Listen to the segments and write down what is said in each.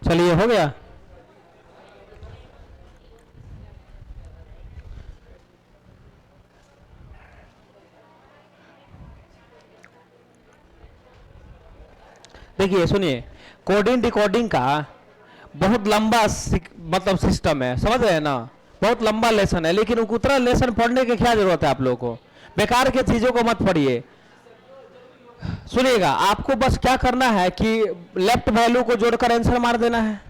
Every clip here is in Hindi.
चलिए हो गया। देखिए सुनिए, कोडिंग डिकोडिंग का बहुत लंबा मतलब सिस्टम है, समझ रहे हैं ना। बहुत लंबा लेसन है, लेकिन उतना लेसन पढ़ने की क्या जरूरत है आप लोगों को। बेकार के चीजों को मत पढ़िए। सुनिएगा, आपको बस क्या करना है कि लेफ्ट वैल्यू को जोड़कर आंसर मार देना है,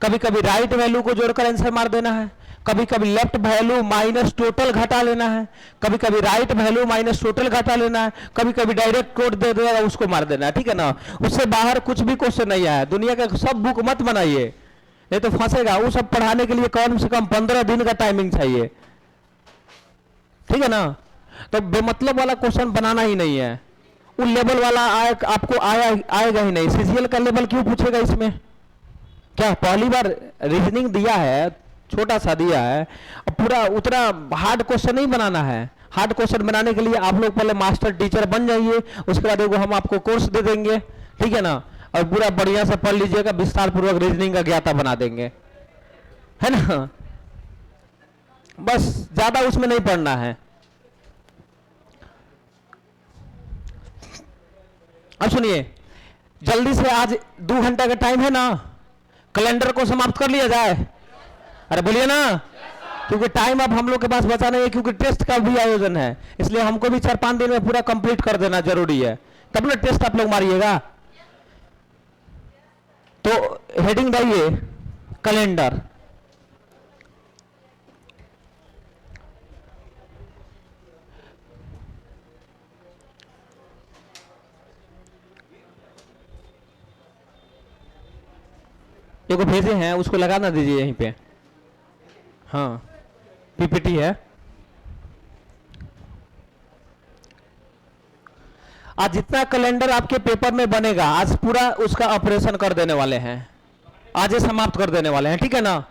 कभी कभी राइट वैल्यू को जोड़कर आंसर मार देना है, कभी कभी लेफ्ट वैल्यू माइनस टोटल घटा लेना है, कभी कभी राइट वैल्यू माइनस टोटल घटा लेना है, कभी कभी डायरेक्ट कोड दे देगा उसको मार देना है, ठीक है ना। उससे बाहर कुछ भी क्वेश्चन नहीं आया। दुनिया का सब बुक मत बनाइए, नहीं तो फंसेगा। वो सब पढ़ाने के लिए कम से कम 15 दिन का टाइमिंग चाहिए, ठीक है ना। तो बेमतलब वाला क्वेश्चन बनाना ही नहीं है। वो लेवल वाला आपको आएगा ही नहीं। सीजीएल का लेवल क्यों पूछेगा इसमें? क्या पहली बार रीजनिंग दिया है, छोटा सा दिया है, अब पूरा उतना हार्ड क्वेश्चन नहीं बनाना है। हार्ड क्वेश्चन बनाने के लिए आप लोग पहले मास्टर टीचर बन जाइए, उसके बाद एगो हम आपको कोर्स दे देंगे, ठीक है ना। और पूरा बढ़िया से पढ़ लीजिएगा, विस्तार पूर्वक रीजनिंग का ज्ञाता बना देंगे, है ना। बस ज्यादा उसमें नहीं पढ़ना है। अब सुनिए, जल्दी से आज 2 घंटा का टाइम है ना, कैलेंडर को समाप्त कर लिया जाए। अरे बोलिए ना, क्योंकि टाइम अब हम लोग के पास बचा नहीं है, क्योंकि टेस्ट का भी आयोजन है, इसलिए हमको भी 4-5 दिन में पूरा कंप्लीट कर देना जरूरी है, तब ना टेस्ट आप लोग मारिएगा। तो हेडिंग डालिए कैलेंडर। देखो भेजे हैं, उसको लगा ना दीजिए यहीं पे। हाँ, पीपीटी है। आज जितना कैलेंडर आपके पेपर में बनेगा, आज पूरा उसका ऑपरेशन कर देने वाले हैं, आज ही समाप्त कर देने वाले हैं, ठीक है ना।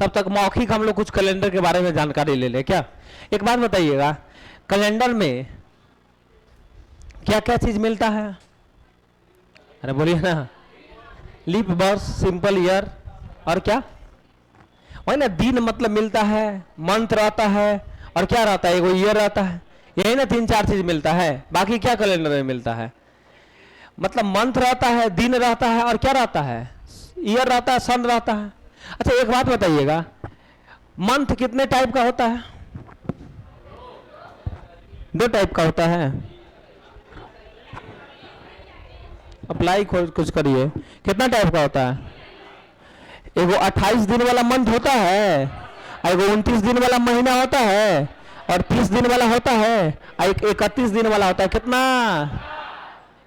तब तक मौखिक हम लोग कुछ कैलेंडर के बारे में जानकारी ले ले क्या। एक बात बताइएगा, कैलेंडर में क्या क्या चीज मिलता है? अरे बोलिए ना। लीप वर्ष, सिंपल ईयर, और क्या? वही ना, दिन मतलब मिलता है, मंथ रहता है, और क्या रहता है, एगो ईयर रहता है। यही ना 3-4 चीज मिलता है। बाकी क्या कैलेंडर में मिलता है? मतलब मंथ रहता है, दिन रहता है, और क्या रहता है, ईयर रहता है, सन रहता है। अच्छा एक बात बताइएगा, मंथ कितने टाइप का होता है? 2 टाइप का होता है। अप्लाई कुछ करिए, कितना टाइप का होता है? एगो 28 दिन वाला मंथ होता है, एगो 29 दिन वाला महीना होता है, और 30 दिन वाला होता है, और 31 दिन वाला होता है। कितना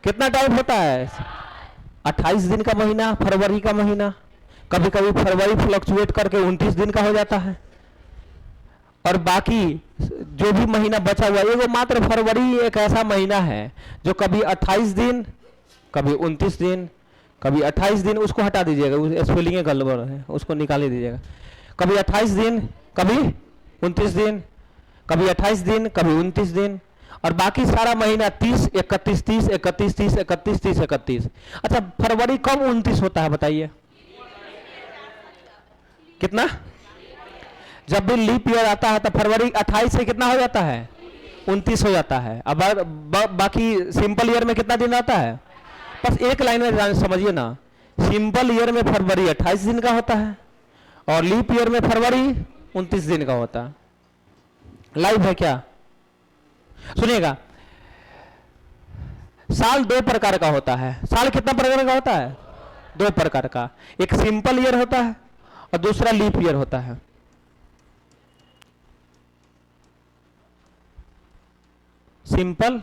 कितना टाइप होता है? 28 दिन का महीना, फरवरी का महीना, कभी कभी फरवरी फ्लक्चुएट करके 29 दिन का हो जाता है, और बाकी जो भी महीना बचा हुआ, एगो मात्र फरवरी एक ऐसा महीना है जो कभी 28 दिन, कभी 29 दिन, कभी 28 दिन। उसको हटा दीजिएगा, स्पेलिंग गड़बड़ है, उसको निकाल दीजिएगा। कभी 28 दिन, कभी 29 दिन, कभी 28 दिन, कभी 29 दिन, और बाकी सारा महीना 30, 31, 30, 31, 30, 31, 30, 31। अच्छा फरवरी कब 29 होता है बताइए? कितना? जब भी लीप ईयर आता है तो फरवरी 28 से कितना हो जाता है? 29 हो जाता है। अब बाकी सिंपल ईयर में कितना दिन आता है? बस एक लाइन में समझिए ना, सिंपल ईयर में फरवरी 28 दिन का होता है, और लीप ईयर में फरवरी 29 दिन का होता है। लाइव है क्या? सुनिएगा, साल दो प्रकार का होता है। साल कितना प्रकार का होता है? दो प्रकार का। एक सिंपल ईयर होता है और दूसरा लीप ईयर होता है। सिंपल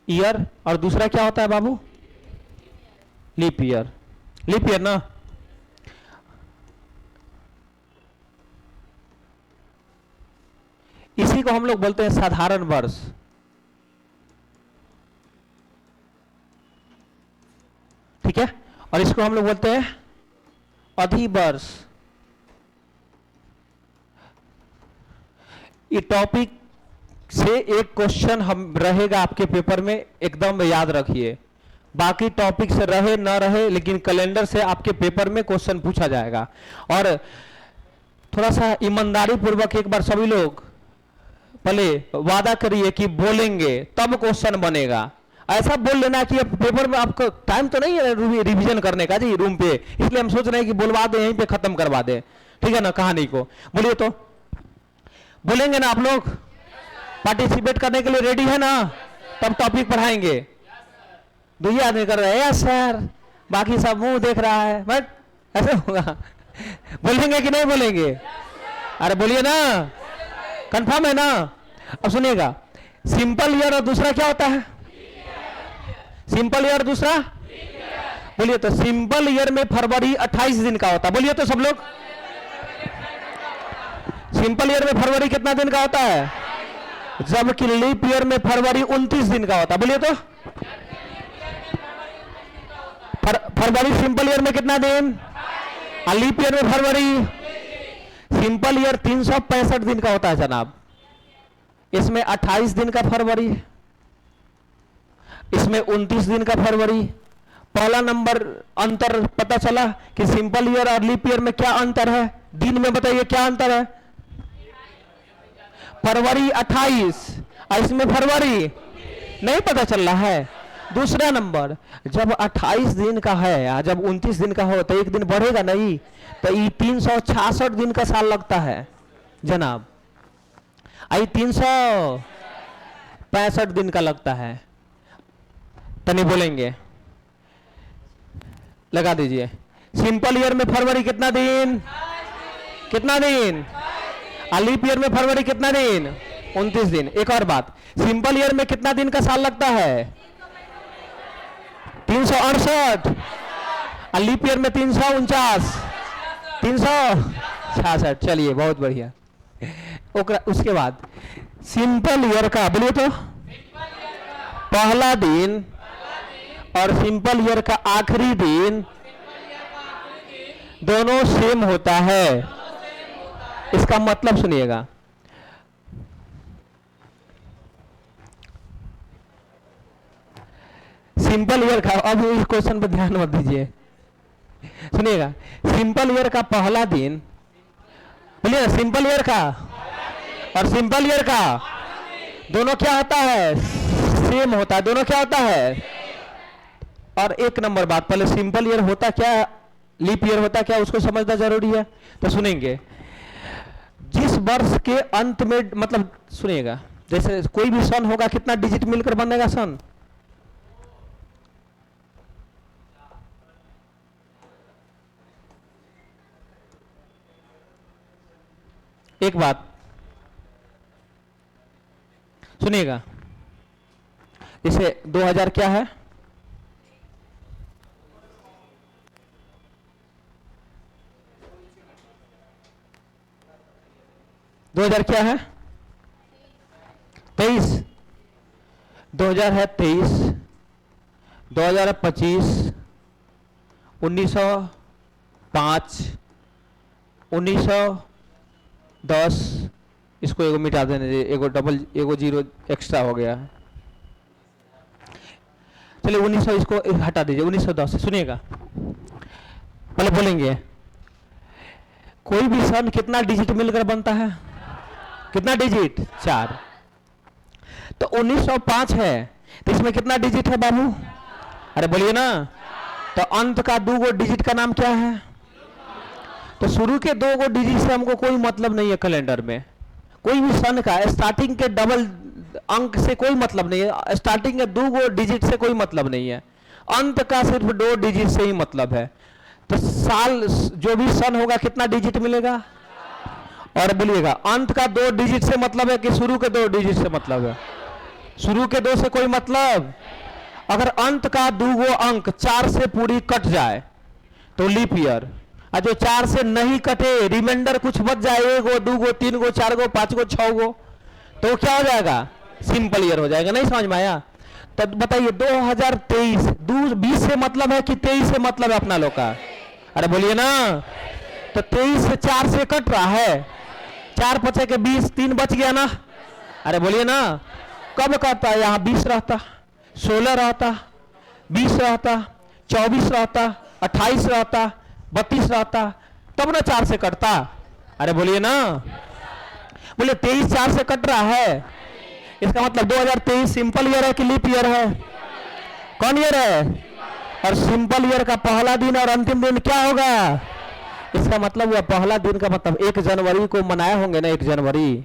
ईयर और दूसरा क्या होता है बाबू? Leap year. लीप ईयर ना, इसी को हम लोग बोलते हैं साधारण वर्ष। ठीक है, और इसको हम लोग बोलते हैं अधिवर्ष। ये टॉपिक से एक क्वेश्चन हम रहेगा आपके पेपर में, एकदम याद रखिए। बाकी टॉपिक से रहे ना रहे, लेकिन कैलेंडर से आपके पेपर में क्वेश्चन पूछा जाएगा। और थोड़ा सा ईमानदारी पूर्वक एक बार सभी लोग पहले वादा करिए कि बोलेंगे तब क्वेश्चन बनेगा। ऐसा बोल लेना कि अब पेपर में आपको टाइम तो नहीं है रिवीजन करने का जी रूम पे, इसलिए हम सोच रहे हैं कि बोलवा दें, यहीं पे खत्म करवा दें। ठीक है ना, कहानी को बोलिए तो बोलेंगे ना आप लोग? पार्टिसिपेट करने के लिए रेडी है ना? तब टॉपिक पढ़ाएंगे। दो ही आदमी कर रहे हैं यस सर, बाकी सब मुंह देख रहा है, बट ऐसे होगा। बोलेंगे कि नहीं बोलेंगे? अरे बोलिए ना, कंफर्म है ना? अब सुनिएगा, सिंपल ईयर और दूसरा क्या होता है? सिंपल ईयर, दूसरा बोलिए तो। सिंपल ईयर में फरवरी 28 दिन का होता है, बोलिए तो सब लोग। सिंपल ईयर में फरवरी कितना दिन का होता है? जबकि लीप ईयर में फरवरी 29 दिन का होता है, बोलिए तो। फरवरी सिंपल ईयर में कितना दिन और लीप ईयर में फरवरी? सिंपल ईयर 365 दिन का होता है जनाब, इसमें 28 दिन का फरवरी, इसमें 29 दिन का फरवरी। पहला नंबर अंतर पता चला कि सिंपल ईयर और लीप ईयर में क्या अंतर है? दिन में बताइए क्या अंतर है? फरवरी 28 और इसमें फरवरी नहीं पता चल रहा है। दूसरा नंबर, जब 28 दिन का है या जब 29 दिन का हो तो एक दिन बढ़ेगा नहीं, तो ये 366 दिन का साल लगता है जनाब। आई 365 दिन का लगता है। तनी बोलेंगे, लगा दीजिए। सिंपल ईयर में फरवरी कितना दिन? कितना दिन? लीप ईयर में फरवरी कितना दिन? 29 दिन। एक और बात, सिंपल ईयर में कितना दिन का साल लगता है? 368। लीप ईयर में 349, 366। चलिए बहुत बढ़िया। उसके बाद सिंपल ईयर का बोलिए तो पहला दिन और सिंपल ईयर का आखिरी दिन दोनों सेम होता है। इसका मतलब सुनिएगा, सिंपल ईयर का, अब इस क्वेश्चन पर ध्यान मत दीजिए, सुनिएगा। सिंपल ईयर का पहला दिन, बोलिए सिंपल ईयर का और सिंपल ईयर का दोनों क्या होता है? सेम होता है। दोनों क्या होता है? और एक नंबर बात, पहले सिंपल ईयर होता क्या, लीप ईयर होता क्या, उसको समझना जरूरी है। तो सुनेंगे, जिस वर्ष के अंत में, मतलब सुनिएगा, जैसे कोई भी सन होगा, कितना डिजिट मिलकर बनेगा सन? एक बात सुनिएगा, जैसे 2000 क्या है? दो हजार क्या है? 23। 2000 है 23, 2025, 1905, 1910, इसको एगो मिटा देने दे, एगो डबल, एगो जीरो एक्स्ट्रा हो गया है। चलिए 1900 इसको हटा दीजिए, 1910। सुनिएगा, पहले बोलेंगे, कोई भी सन कितना डिजिट मिलकर बनता है? कितना डिजिट? 4। तो 1905 है, तो इसमें कितना डिजिट है बाबू? अरे बोलिए ना। तो अंत का 2 डिजिट का नाम क्या है? तो शुरू के 2 डिजिट से हमको कोई मतलब नहीं है कैलेंडर में। कोई भी सन का स्टार्टिंग के डबल अंक से कोई मतलब नहीं है, स्टार्टिंग के 2 डिजिट से कोई मतलब नहीं है, अंत का सिर्फ 2 डिजिट से ही मतलब है। तो साल जो भी सन होगा कितना डिजिट मिलेगा? और बोलिएगा अंत का 2 डिजिट से मतलब है कि शुरू के 2 डिजिट से मतलब है? शुरू के 2 से कोई मतलब। अगर अंत का 2 अंक 4 से पूरी कट जाए तो लीप ईयर, और जो 4 से नहीं कटे रिमाइंडर कुछ बच जाए 1 गो 2 गो 3 गो 4 गो 5 गो 6 गो, तो क्या हो जाएगा? सिंपल ईयर हो जाएगा। नहीं समझ में आया? तो बताइए 2023 20 से मतलब है कि 23 से मतलब है अपना लोग का? अरे बोलिए ना। तो 23 से 4 से कट रहा है, 4 5 के 20, 3 बच गया ना। अरे बोलिए ना। कब कटता? यहाँ 20 रहता, 16 रहता, 20 रहता, 24 रहता, 28 रहता, 32 रहता, तब ना 4 से कटता। अरे बोलिए ना। बोले 23 4 से कट रहा है, इसका मतलब 2023 सिंपल ईयर है कि लीप ईयर है? कौन ईयर है? और सिंपल ईयर का पहला दिन और अंतिम दिन क्या होगा? इसका मतलब हुआ पहला दिन का मतलब 1 जनवरी को मनाए होंगे ना। 1 जनवरी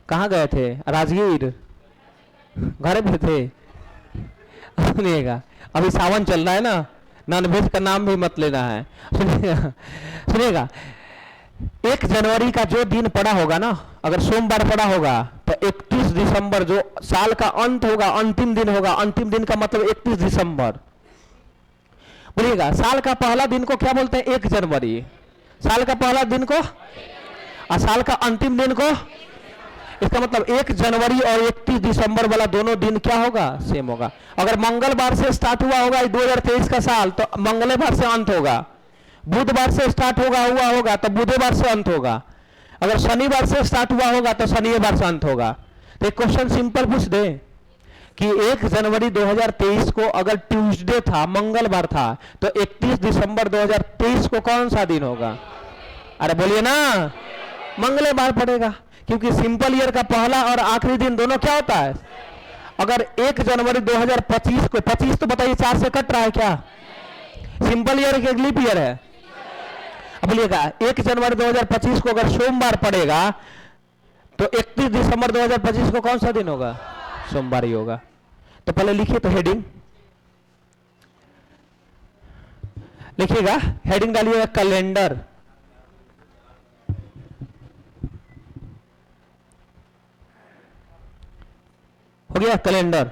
कहाँ गए थे? राजगीर, घर पे थे। सुनिएगा अभी सावन चल रहा है ना, नॉनवेज का नाम भी मत लेना है। सुनिएगा 1 जनवरी का जो दिन पड़ा होगा ना, अगर सोमवार पड़ा होगा तो 31 दिसंबर जो साल का अंत होगा, अंतिम दिन होगा, अंतिम दिन का मतलब 31 दिसंबर। बोलिएगा साल का पहला दिन को क्या बोलते हैं? 1 जनवरी। साल का पहला दिन को और साल का अंतिम दिन को, इसका मतलब 1 जनवरी और 31 दिसंबर वाला दोनों दिन क्या होगा? सेम होगा। अगर मंगलवार से स्टार्ट हुआ होगा 2023 का साल तो मंगलवार से अंत होगा, बुधवार से स्टार्ट हुआ होगा तो बुधवार से अंत होगा, अगर शनिवार से स्टार्ट हुआ होगा तो शनिवार से अंत होगा। तो एक क्वेश्चन सिंपल पूछ दे कि 1 जनवरी 2023 को अगर ट्यूसडे था, मंगलवार था, तो 31 दिसंबर 2023 को कौन सा दिन होगा? अरे बोलिए ना। मंगलवार पड़ेगा, क्योंकि सिंपल ईयर का पहला और आखिरी दिन दोनों क्या होता है? अगर 1 जनवरी 2025 को, 25 तो बताइए 4 से कट रहा है क्या? सिंपल ईयर के लीप ईयर है। अब बोलिएगा 1 जनवरी 2025 को अगर सोमवार पड़ेगा तो 31 दिसंबर 2025 को कौन सा दिन होगा? सोमवार ही होगा। तो पहले लिखिए तो हेडिंग लिखिएगा, हेडिंग डालिएगा कैलेंडर। हो गया कैलेंडर।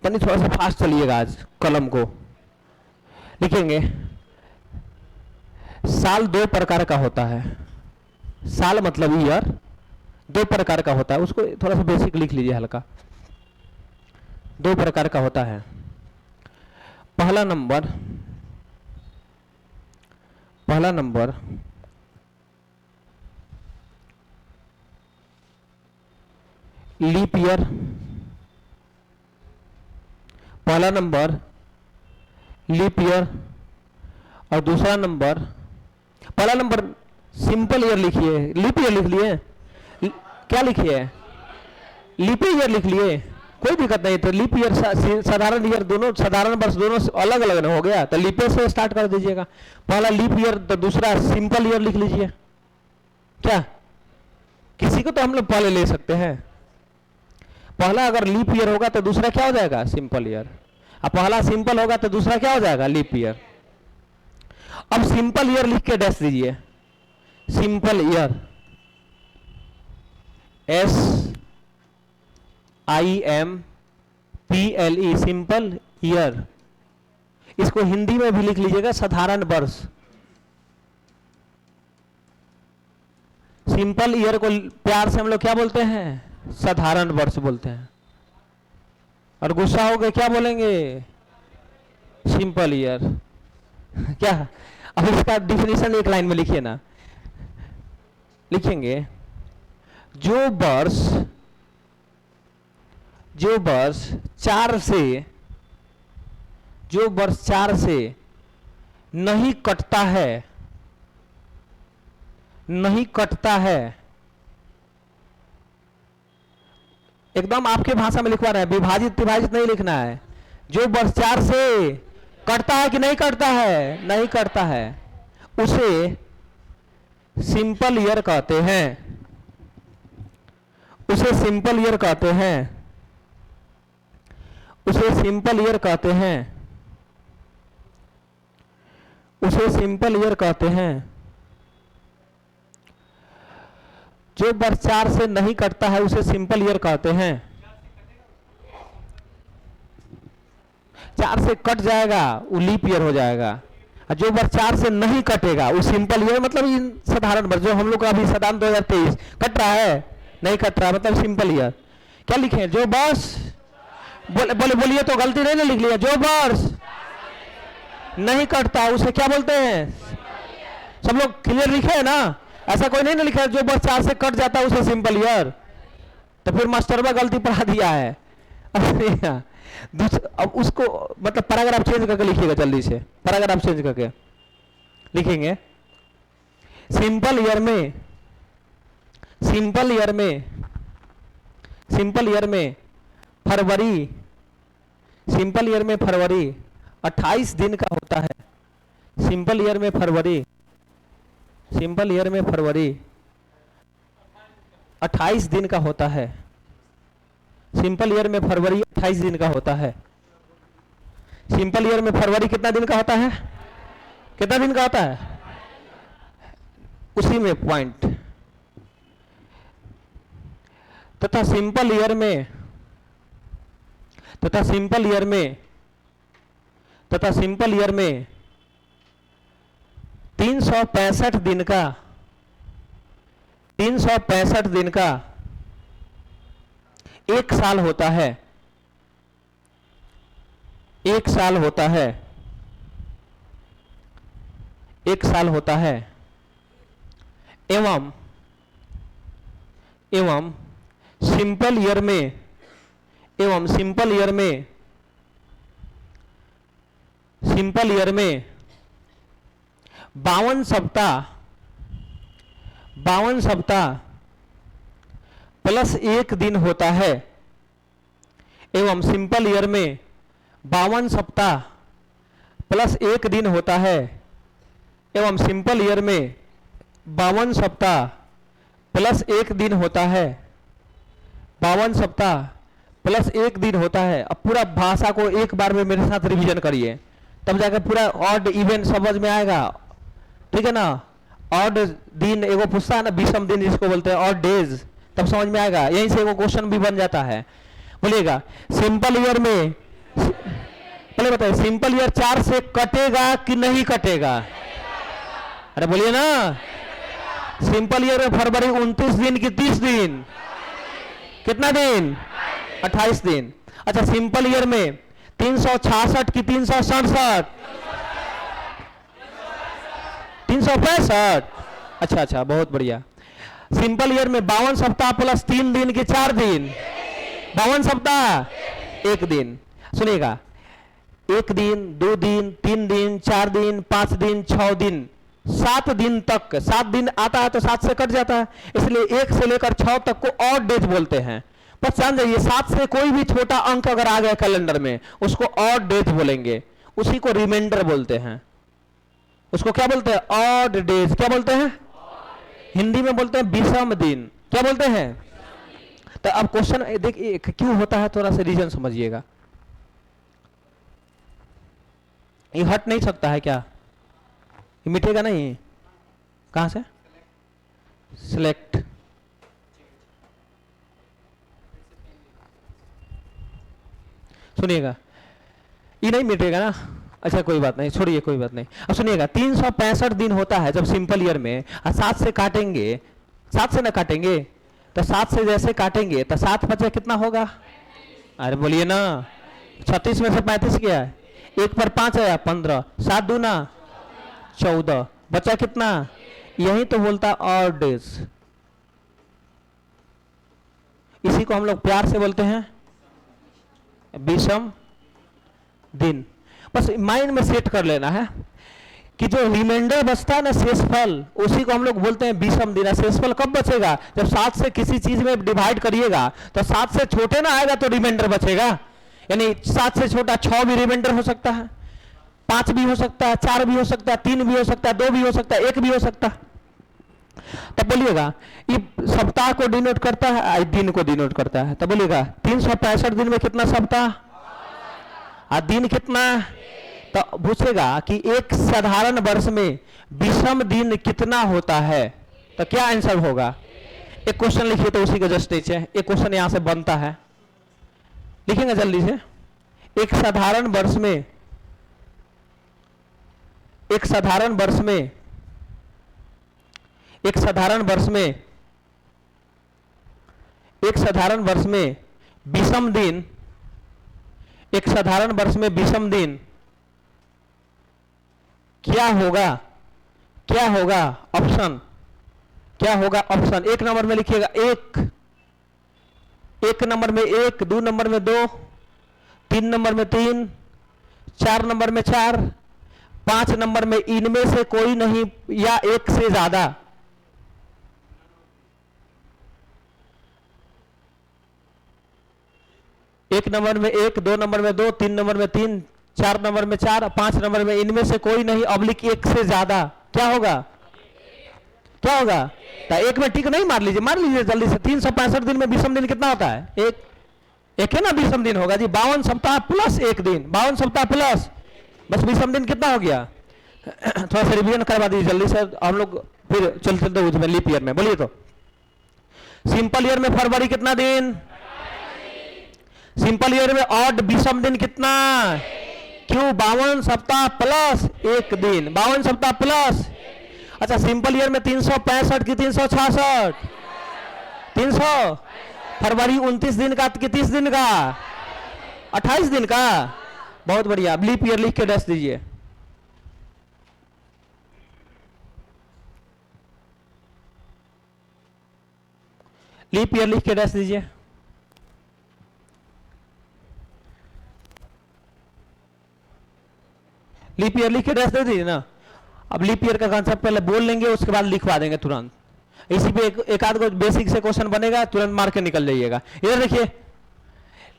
तनी थोड़ा सा फास्ट चलिएगा आज कलम को। लिखेंगे साल 2 प्रकार का होता है। साल मतलब ईयर 2 प्रकार का होता है, उसको थोड़ा सा बेसिक लिख लीजिए हल्का। 2 प्रकार का होता है। पहला नंबर लीप ईयर, पहला नंबर लीप ईयर, और दूसरा नंबर, पहला नंबर सिंपल ईयर लिखिए, लीप ईयर लिख लिए, क्या लिखिए? लीप ईयर लिख लिए, कोई दिक्कत नहीं। तो लीप ईयर साधारण ईयर दोनों, साधारण वर्ष दोनों अलग अलग हो गया, तो लीप ईयर से स्टार्ट कर दीजिएगा। पहला लीप ईयर तो दूसरा सिंपल ईयर लिख लीजिए। क्या किसी को तो हम लोग पहले ले सकते हैं। पहला अगर लीप ईयर होगा तो दूसरा क्या हो जाएगा? Simple year. अब पहला सिंपल होगा तो दूसरा क्या हो जाएगा? Leap year. अब सिंपल ईयर लिख के डैश दीजिए। Simple year, SIMPLE, simple year. इसको हिंदी में भी लिख लीजिएगा साधारण वर्ष। सिंपल ईयर को प्यार से हम लोग क्या बोलते हैं? साधारण वर्ष बोलते हैं। और गुस्सा हो गए क्या बोलेंगे? Simple year. क्या? अब इसका डिफिनेशन एक लाइन में लिखिए ना। लिखेंगे जो वर्ष 4 से नहीं कटता है, एकदम आपके भाषा में लिखवा रहे हैं, विभाजित नहीं लिखना है। जो वर्ष 4 से कटता है कि नहीं कटता है? नहीं कटता है, उसे सिंपल ईयर कहते हैं। उसे सिंपल ईयर कहते हैं, उसे सिंपल ईयर कहते हैं, उसे सिंपल ईयर कहते हैं। जो वर्ष 4 से नहीं कटता है उसे सिंपल ईयर कहते हैं। 4 से कट जाएगा वो लीप ईयर हो जाएगा, और जो वर्ष 4 से नहीं कटेगा वो सिंपल ईयर, मतलब इन साधारण वर्ष जो हम लोग का अभी साधारण 2023 कट रहा है, नहीं कट रहा मतलब सिंपल ईयर। क्या लिखे? जो वर्ष, बोलिए तो गलती नहीं ना लिख लिया। जो वर्ष नहीं कटता उसे क्या बोलते हैं? सब लोग क्लियर लिखे है ना? ऐसा कोई नहीं ना लिखा है जो वर्ष 4 से कट जाता है उसे सिंपल ईयर। तो फिर मास्टरवा गलती पढ़ा दिया है। अब उसको मतलब पैराग्राफ चेंज करके लिखिएगा, जल्दी से पैराग्राफ चेंज करके लिखेंगे। सिंपल ईयर में, सिंपल ईयर में, सिंपल ईयर में फरवरी, सिंपल ईयर में फरवरी 28 दिन का होता है। सिंपल ईयर में फरवरी, सिंपल ईयर में फरवरी 28 दिन का होता है। सिंपल ईयर में फरवरी 28 दिन का होता है। सिंपल ईयर में फरवरी कितना दिन का होता है? कितना दिन का होता है? उसी में पॉइंट। तथा सिंपल ईयर में, तथा सिंपल ईयर में, तथा सिंपल ईयर में 365 दिन का, 365 दिन का एक साल होता है, एक साल होता है, एक साल होता है। एवं एवं सिंपल ईयर में, एवं सिंपल ईयर में, सिंपल ईयर में 52 सप्ताह, 52 सप्ताह प्लस 1 दिन होता है। एवं सिंपल ईयर में 52 सप्ताह प्लस 1 दिन होता है। एवं सिंपल ईयर में 52 सप्ताह प्लस 1 दिन होता है। 52 सप्ताह प्लस 1 दिन होता है। अब पूरा भाषा को एक बार में मेरे साथ रिवीजन करिए, तब जाकर पूरा ऑड इवन समझ में आएगा, ठीक है ना? ऑड दिन एगो पूछता है ना, विषम दिन जिसको बोलते हैं, ऑड डेज, तब समझ में आएगा। यहीं से एगो क्वेश्चन भी बन जाता है। बोलिएगा सिंपल ईयर में, पहले बताइए सिंपल ईयर 4 से कटेगा कि नहीं कटेगा? अरे बोलिए ना। सिंपल ईयर में फरवरी 29 दिन की 30 दिन, कितना दिन? 28 दिन। अच्छा सिंपल ईयर में 366 की 367, 365। अच्छा अच्छा, बहुत बढ़िया। सिंपल ईयर में 52 सप्ताह प्लस 3 दिन के 4 दिन, 52 सप्ताह 1 दिन। सुनिएगा, 1 दिन, 2 दिन, 3 दिन, 4 दिन, 5 दिन, 6 दिन, 7 दिन तक। 7 दिन आता है तो 7 से कट जाता है, इसलिए 1 से लेकर 6 तक को ऑड डेज बोलते हैं। बस जान जाइए, 7 से कोई भी छोटा अंक अगर आ गया कैलेंडर में उसको ऑड डेज बोलेंगे, उसी को रिमाइंडर बोलते हैं। उसको क्या बोलते हैं? Odd days. क्या बोलते हैं? हिंदी में बोलते हैं विषम दिन। क्या बोलते हैं? तो अब क्वेश्चन देखिए क्यों होता है, थोड़ा सा रीजन समझिएगा। ये हट नहीं सकता है क्या? ये मिटेगा नहीं? कहां से? सिलेक्ट। सुनिएगा, ये नहीं मिटेगा ना? अच्छा कोई बात नहीं, छोड़िए कोई बात नहीं। अब सुनिएगा, 365 दिन होता है जब सिंपल ईयर में, और 7 से काटेंगे, 7 से ना काटेंगे तो 7 से जैसे काटेंगे तो 7 बचे कितना होगा? अरे बोलिए ना। 36 में से 35 गया है, 1 पर 5 आया 15, 7 दूना 14, बचा कितना? यही तो बोलता ऑड डेज। इसी को हम लोग प्यार से बोलते हैं विषम दिन। बस माइंड में सेट कर लेना है कि जो रिमाइंडर बचता है ना, शेषफल, उसी को हम लोग बोलते हैं विषम दिन। शेषफल कब बचेगा? जब 7 से किसी चीज में डिवाइड करिएगा तो 7 से छोटे ना आएगा तो रिमाइंडर बचेगा। यानी 7 से छोटा 6 भी रिमाइंडर हो सकता है, 5 भी हो सकता है, 4 भी हो सकता है, 3 भी हो सकता है, 2 भी हो सकता है, 1 भी हो सकता है। तब बोलिएगा ये सप्ताह को डिनोट करता है, दिन को डिनोट करता है। तब बोलिएगा 365 दिन में कितना सप्ताह और दिन कितना। तो पूछेगा कि एक साधारण वर्ष में विषम दिन कितना होता है, तो क्या आंसर होगा। एक क्वेश्चन लिखिए तो उसी का जस्ट नीचे एक क्वेश्चन यहां से बनता है, लिखेंगे जल्दी से। एक साधारण वर्ष में एक साधारण वर्ष में एक साधारण वर्ष में एक साधारण वर्ष में विषम दिन एक साधारण वर्ष में विषम दिन क्या होगा। क्या होगा ऑप्शन, क्या होगा ऑप्शन। एक नंबर में लिखिएगा एक नंबर में 1, 2 नंबर में 2, 3 नंबर में 3, 4 नंबर में 4, 5 नंबर में इनमें से कोई नहीं या एक से ज्यादा। एक नंबर में 1, 2 नंबर में 2, 3 नंबर में 3, 4 नंबर में 4, 5 नंबर में इनमें से कोई नहीं ऑब्लिक एक से ज्यादा। क्या होगा, क्या होगा। तो एक में टिक नहीं मार लीजिए जल्दी से। 365 दिन में विषम दिन कितना होता है, एक है ना विषम दिन होगा जी। 52 सप्ताह प्लस एक दिन, 52 सप्ताह प्लस, बस विषम दिन कितना हो गया। थोड़ा सा रिवीजन करवा दीजिए जल्दी से, हम लोग फिर चलते उसमें लीप ईयर में। बोलिए तो सिंपल ईयर में फरवरी कितना दिन, सिंपल ईयर में ऑड विषम दिन कितना, क्यों 52 सप्ताह प्लस एक दिन, 52 सप्ताह प्लस। अच्छा सिंपल ईयर में 365 की 366, 300, फरवरी 29 दिन का कि 30 दिन का, 28 दिन का। बहुत बढ़िया, लीप ईयर लिख के डैश दीजिए। लीप ईयर लिख के डैश दीजिए। लीप ईयर लिख के डैश दे दीजिए ना। अब लीप ईयर का कंसेप्ट पहले बोल लेंगे, उसके बाद लिखवा देंगे तुरंत। इसी पे एक आध को बेसिक से क्वेश्चन बनेगा, तुरंत मार के निकल जाइएगा। इधर देखिए,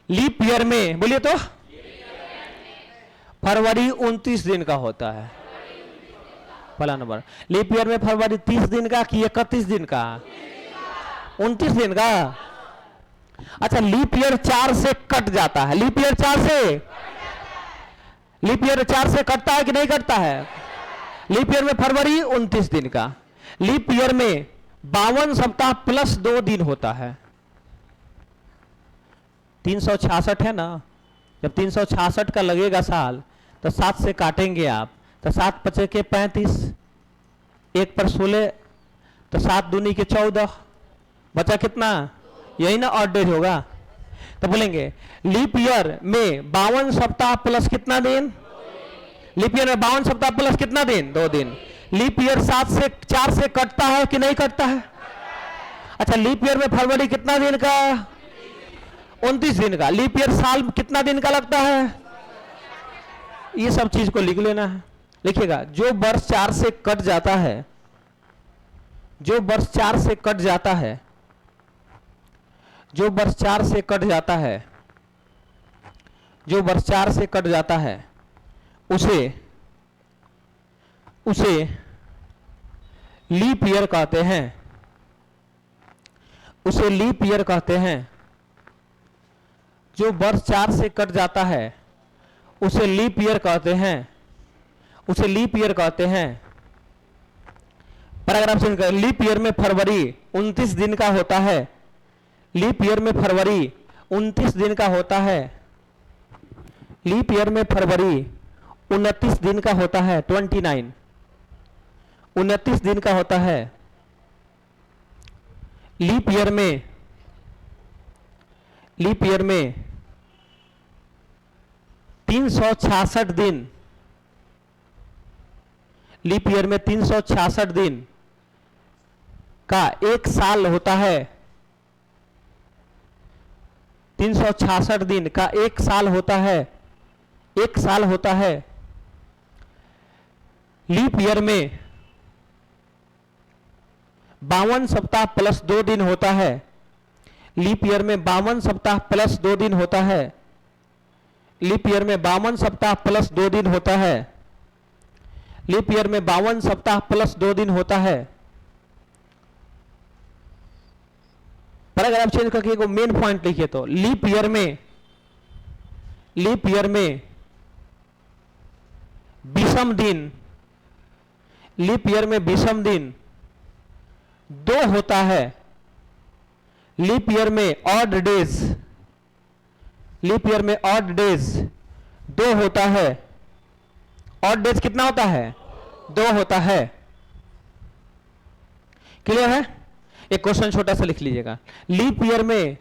लीप ईयर में बोलिए तो फरवरी 29 दिन का होता है, पहला नंबर। लीप ईयर में फरवरी 30 दिन का कि 31 दिन का, 29 दिन का। अच्छा लीप ईयर 4 से कट जाता है, लीप ईयर 4 से कटता है कि नहीं कटता है। लीप ईयर में फरवरी 29 दिन का। लीप ईयर में 52 सप्ताह प्लस 2 दिन होता है। 366 है ना, जब 366 का लगेगा साल तो 7 से काटेंगे आप, तो 7 पचे के 35, 1 पर 16, तो 7 दूनी के 14, बचा कितना, यही ना ऑड डेज होगा। तो बोलेंगे लीप ईयर में 52 सप्ताह प्लस कितना दिन, लीप ईयर में 52 सप्ताह प्लस कितना दिन, 2 दिन। लीप ईयर 4 से कटता है कि नहीं कटता है। अच्छा लीप ईयर में फरवरी कितना दिन का, 29 दिन का। लीप ईयर साल कितना दिन का लगता है, ये सब चीज को लिख लेना है। लिखिएगा जो वर्ष 4 से कट जाता है, जो वर्ष 4 से कट जाता है, जो वर्ष 4 से कट जाता है, जो वर्ष 4 से कट जाता है उसे लीप ईयर कहते हैं, उसे लीप ईयर कहते हैं। जो वर्ष 4 से कट जाता है उसे लीप ईयर कहते हैं, उसे लीप ईयर कहते हैं। पैराग्राफ चेंज कर, लीप ईयर में फरवरी 29 दिन का होता है, लीप ईयर में फरवरी 29 दिन का होता है, लीप ईयर में फरवरी 29 दिन का होता है, 29 दिन का होता है। लीप ईयर में 366 दिन, लीप ईयर में 366 दिन का एक साल होता है, 366 दिन का एक साल होता है, एक साल होता है। लीप ईयर में 52 सप्ताह प्लस 2 दिन होता है, लीप ईयर में 52 सप्ताह प्लस 2 दिन होता है, लीप ईयर में 52 सप्ताह प्लस 2 दिन होता है, लीप ईयर में 52 सप्ताह प्लस 2 दिन होता है। पर अगर आप चेंज करके मेन पॉइंट लिखिए तो लीप ईयर में विषम दिन, लीप ईयर में विषम दिन 2 होता है। लीप ईयर में ऑड डेज, लीप ईयर में ऑड डेज 2 होता है। ऑड डेज कितना होता है? 2 होता है। क्लियर है? एक क्वेश्चन छोटा सा लिख लीजिएगा। लीप ईयर में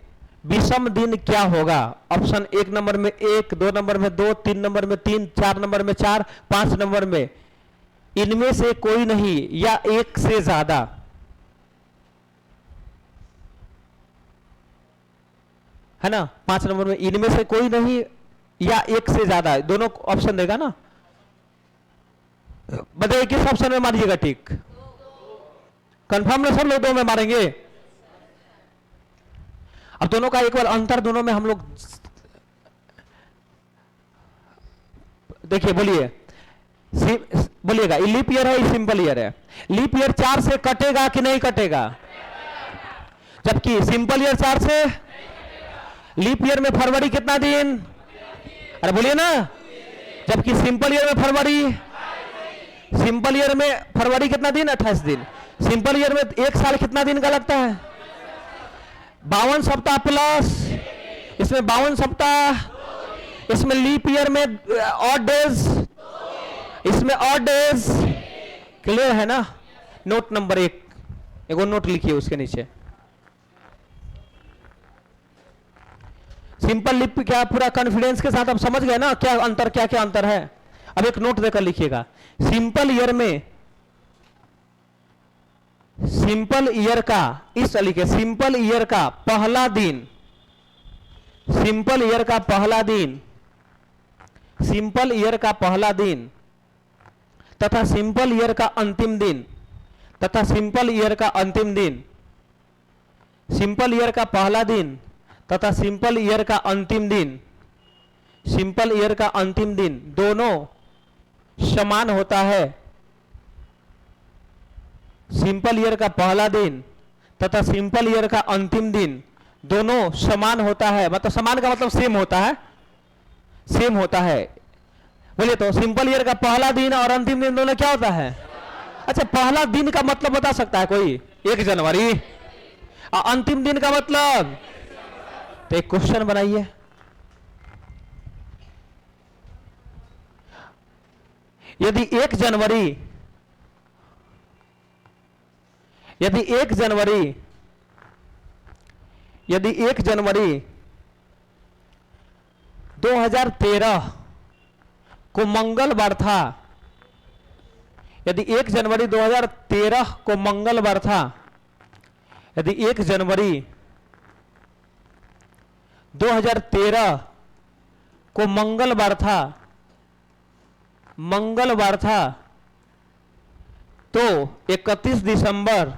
विषम दिन क्या होगा? ऑप्शन 1 नंबर में 1, 2 नंबर में 2, 3 नंबर में 3, 4 नंबर में 4, 5 नंबर में इनमें से कोई नहीं या एक से ज्यादा। है ना? 5 नंबर में इनमें से कोई नहीं या एक से ज्यादा, दोनों ऑप्शन देगा ना। बताइए किस ऑप्शन में मारिएगा टिक? कंफर्म ना सब लोग 2 में मारेंगे? अब दोनों का एक बार अंतर दोनों में हम लोग देखिए, बोलिएगा लीप ईयर है सिंपल ईयर है? लीप ईयर 4 से कटेगा कि नहीं कटेगा? जबकि सिंपल ईयर 4 से। लीप ईयर में फरवरी कितना दिन? अरे बोलिए ना। जबकि सिंपल ईयर में फरवरी कितना दिन? 28 दिन। सिंपल ईयर में एक साल कितना दिन का लगता है? 52 सप्ताह प्लस इसमें 52 सप्ताह, इसमें लीप ईयर में ऑड डेज, इसमें ऑड डेज। क्लियर है ना? नोट नंबर 1 एगो नोट लिखिए उसके नीचे। सिंपल लीप क्या पूरा कॉन्फिडेंस के साथ आप समझ गए ना क्या अंतर, क्या क्या अंतर है? अब एक नोट देकर लिखिएगा। सिंपल ईयर का इस तरीके, सिंपल ईयर का पहला दिन, सिंपल ईयर का पहला दिन, सिंपल ईयर का पहला दिन तथा सिंपल ईयर का अंतिम दिन, तथा सिंपल ईयर का अंतिम दिन, सिंपल ईयर का पहला दिन तथा सिंपल ईयर का अंतिम दिन, सिंपल ईयर का अंतिम दिन दोनों समान होता है। सिंपल ईयर का पहला दिन तथा सिंपल ईयर का अंतिम दिन दोनों समान होता है। मतलब समान का मतलब सेम होता है, सेम होता है। बोलिए तो सिंपल ईयर का पहला दिन और अंतिम दिन दोनों क्या होता है? अच्छा, पहला दिन का मतलब बता सकता है कोई? 1 जनवरी। और अंतिम दिन का मतलब? तो एक क्वेश्चन बनाइए। यदि 1 जनवरी 2013 को मंगलवार था, यदि 1 जनवरी 2013 को मंगलवार था, यदि 1 जनवरी 2013 को मंगलवार था, तो 31 दिसंबर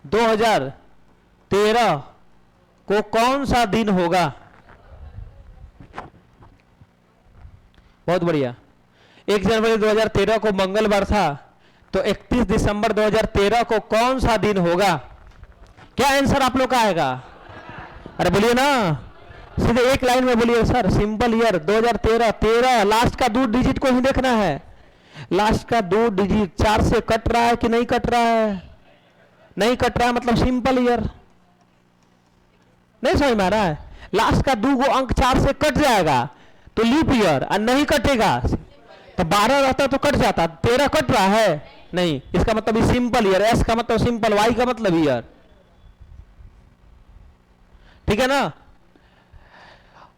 2013 को कौन सा दिन होगा? बहुत बढ़िया। 1 जनवरी 2013 को मंगलवार था, तो 31 दिसंबर 2013 को कौन सा दिन होगा? क्या आंसर आप लोग का आएगा? अरे बोलिए ना, सीधे एक लाइन में बोलिए सर। सिंपल ईयर 2013, 13 लास्ट का 2 डिजिट को ही देखना है। लास्ट का 2 डिजिट 4 से कट रहा है कि नहीं कट रहा है? नहीं कट रहा है मतलब सिंपल ईयर। नहीं समझ में आ रहा है? लास्ट का 2 अंक 4 से कट जाएगा तो लीप ईयर, और नहीं कटेगा तो 12 रहता तो कट जाता। 13 कट रहा है नहीं, इसका मतलब सिंपल ईयर। एस का मतलब सिंपल, वाई का मतलब ईयर। ठीक है ना?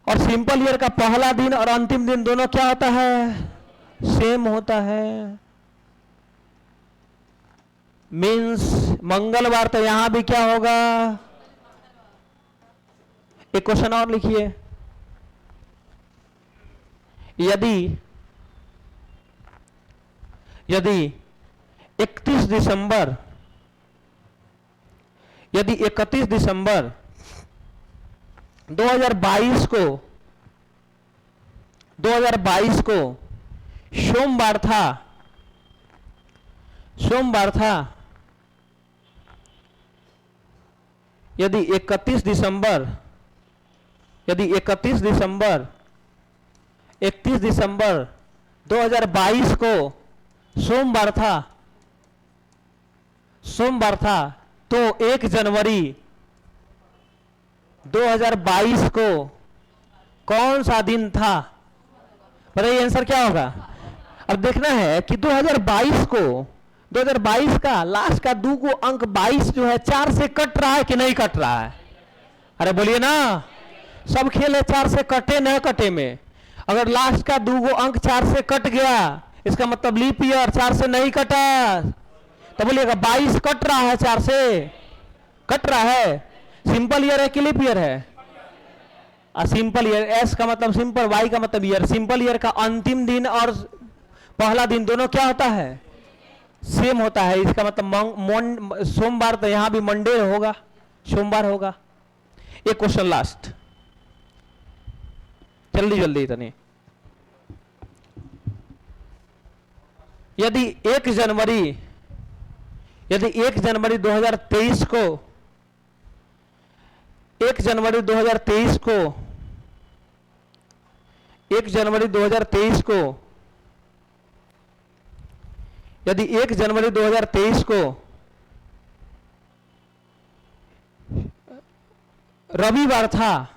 और सिंपल ईयर का पहला दिन और अंतिम दिन दोनों क्या होता है? सेम होता है। मीन्स मंगलवार तो यहां भी क्या होगा? एक क्वेश्चन और लिखिए। यदि 31 दिसंबर 2022 को सोमवार था, यदि 31 दिसंबर 31 दिसंबर 2022 को सोमवार था तो 1 जनवरी 2022 को कौन सा दिन था? बताइए आंसर क्या होगा। अब देखना है कि 2022 का लास्ट का 2 को अंक 22 जो है 4 से कट रहा है कि नहीं कट रहा है? अरे बोलिए ना, सब खेल है 4 से कटे न कटे में। अगर लास्ट का 2 को अंक 4 से कट गया इसका मतलब लीप ईयर 4 से नहीं कटा, तो बोलिएगा 22 कट रहा है, 4 से कट रहा है। सिंपल ईयर है कि लीप ईयर है? Simple year. एस का मतलब सिंपल, वाई का मतलब ईयर। सिंपल ईयर का अंतिम दिन और पहला दिन दोनों क्या होता है? सेम होता है। इसका मतलब सोमवार, तो यहां भी मंडे होगा, सोमवार होगा। एक क्वेश्चन लास्ट, जल्दी जल्दी इतनी। यदि 1 जनवरी 2023 को 1 जनवरी 2023 को यदि 1 जनवरी 2023 को रविवार था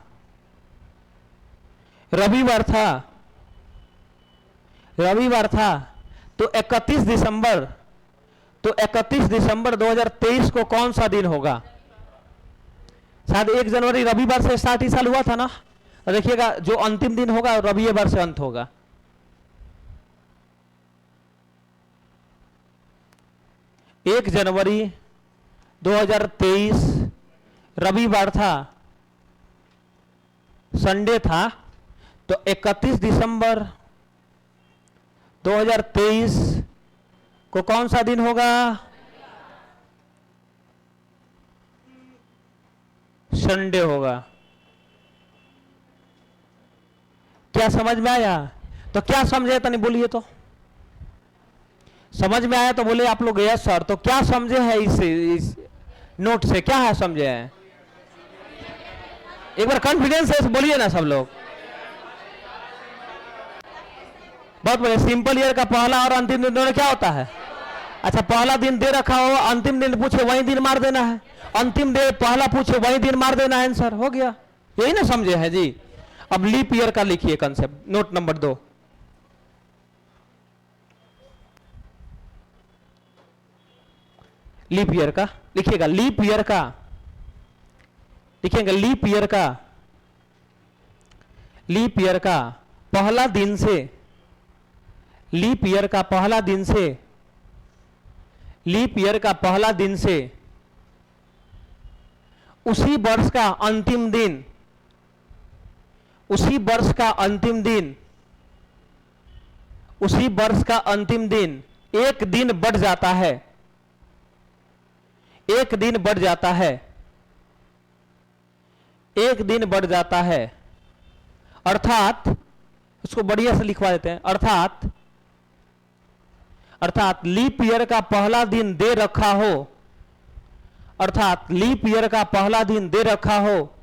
तो 31 दिसंबर 2023 को कौन सा दिन होगा? शायद 1 जनवरी रविवार से स्टार्ट ही साल हुआ था ना। और देखिएगा जो अंतिम दिन होगा रविवार से अंत होगा। एक जनवरी 2023 रविवार था, संडे था, तो 31 दिसंबर 2023 को कौन सा दिन होगा? संडे होगा। क्या समझ में आया? तो क्या समझे तनी बोलिए तो। समझ में आया तो बोले आप लोग यस सर। तो क्या समझे है इस नोट से, क्या है समझे हैं? एक बार कॉन्फिडेंस से बोलिए ना सब लोग। बहुत बढ़िया। सिंपल ईयर का पहला और अंतिम दिन दोनों क्या होता है? अच्छा, पहला दिन दे रखा हो, अंतिम दिन पूछे वही दिन मार देना है। अंतिम दिन पहला पूछे वही दिन मार देना है, आंसर हो गया। यही ना समझे हैं जी। अब लीप ईयर का लिखिए concept, note number 2। Leap year का लिखिएगा। लीप ईयर का लिखिएगा। लीप ईयर का पहला दिन से, लीप ईयर का पहला दिन से, लीप ईयर का पहला दिन से उसी वर्ष का अंतिम दिन, उसी वर्ष का अंतिम दिन, उसी वर्ष का अंतिम दिन एक दिन बढ़ जाता है, एक दिन बढ़ जाता है, एक दिन बढ़ जाता है। अर्थात उसको बढ़िया से लिखवा देते हैं। अर्थात लीप ईयर का पहला दिन दे रखा हो, अर्थात लीप ईयर का पहला दिन दे रखा हो,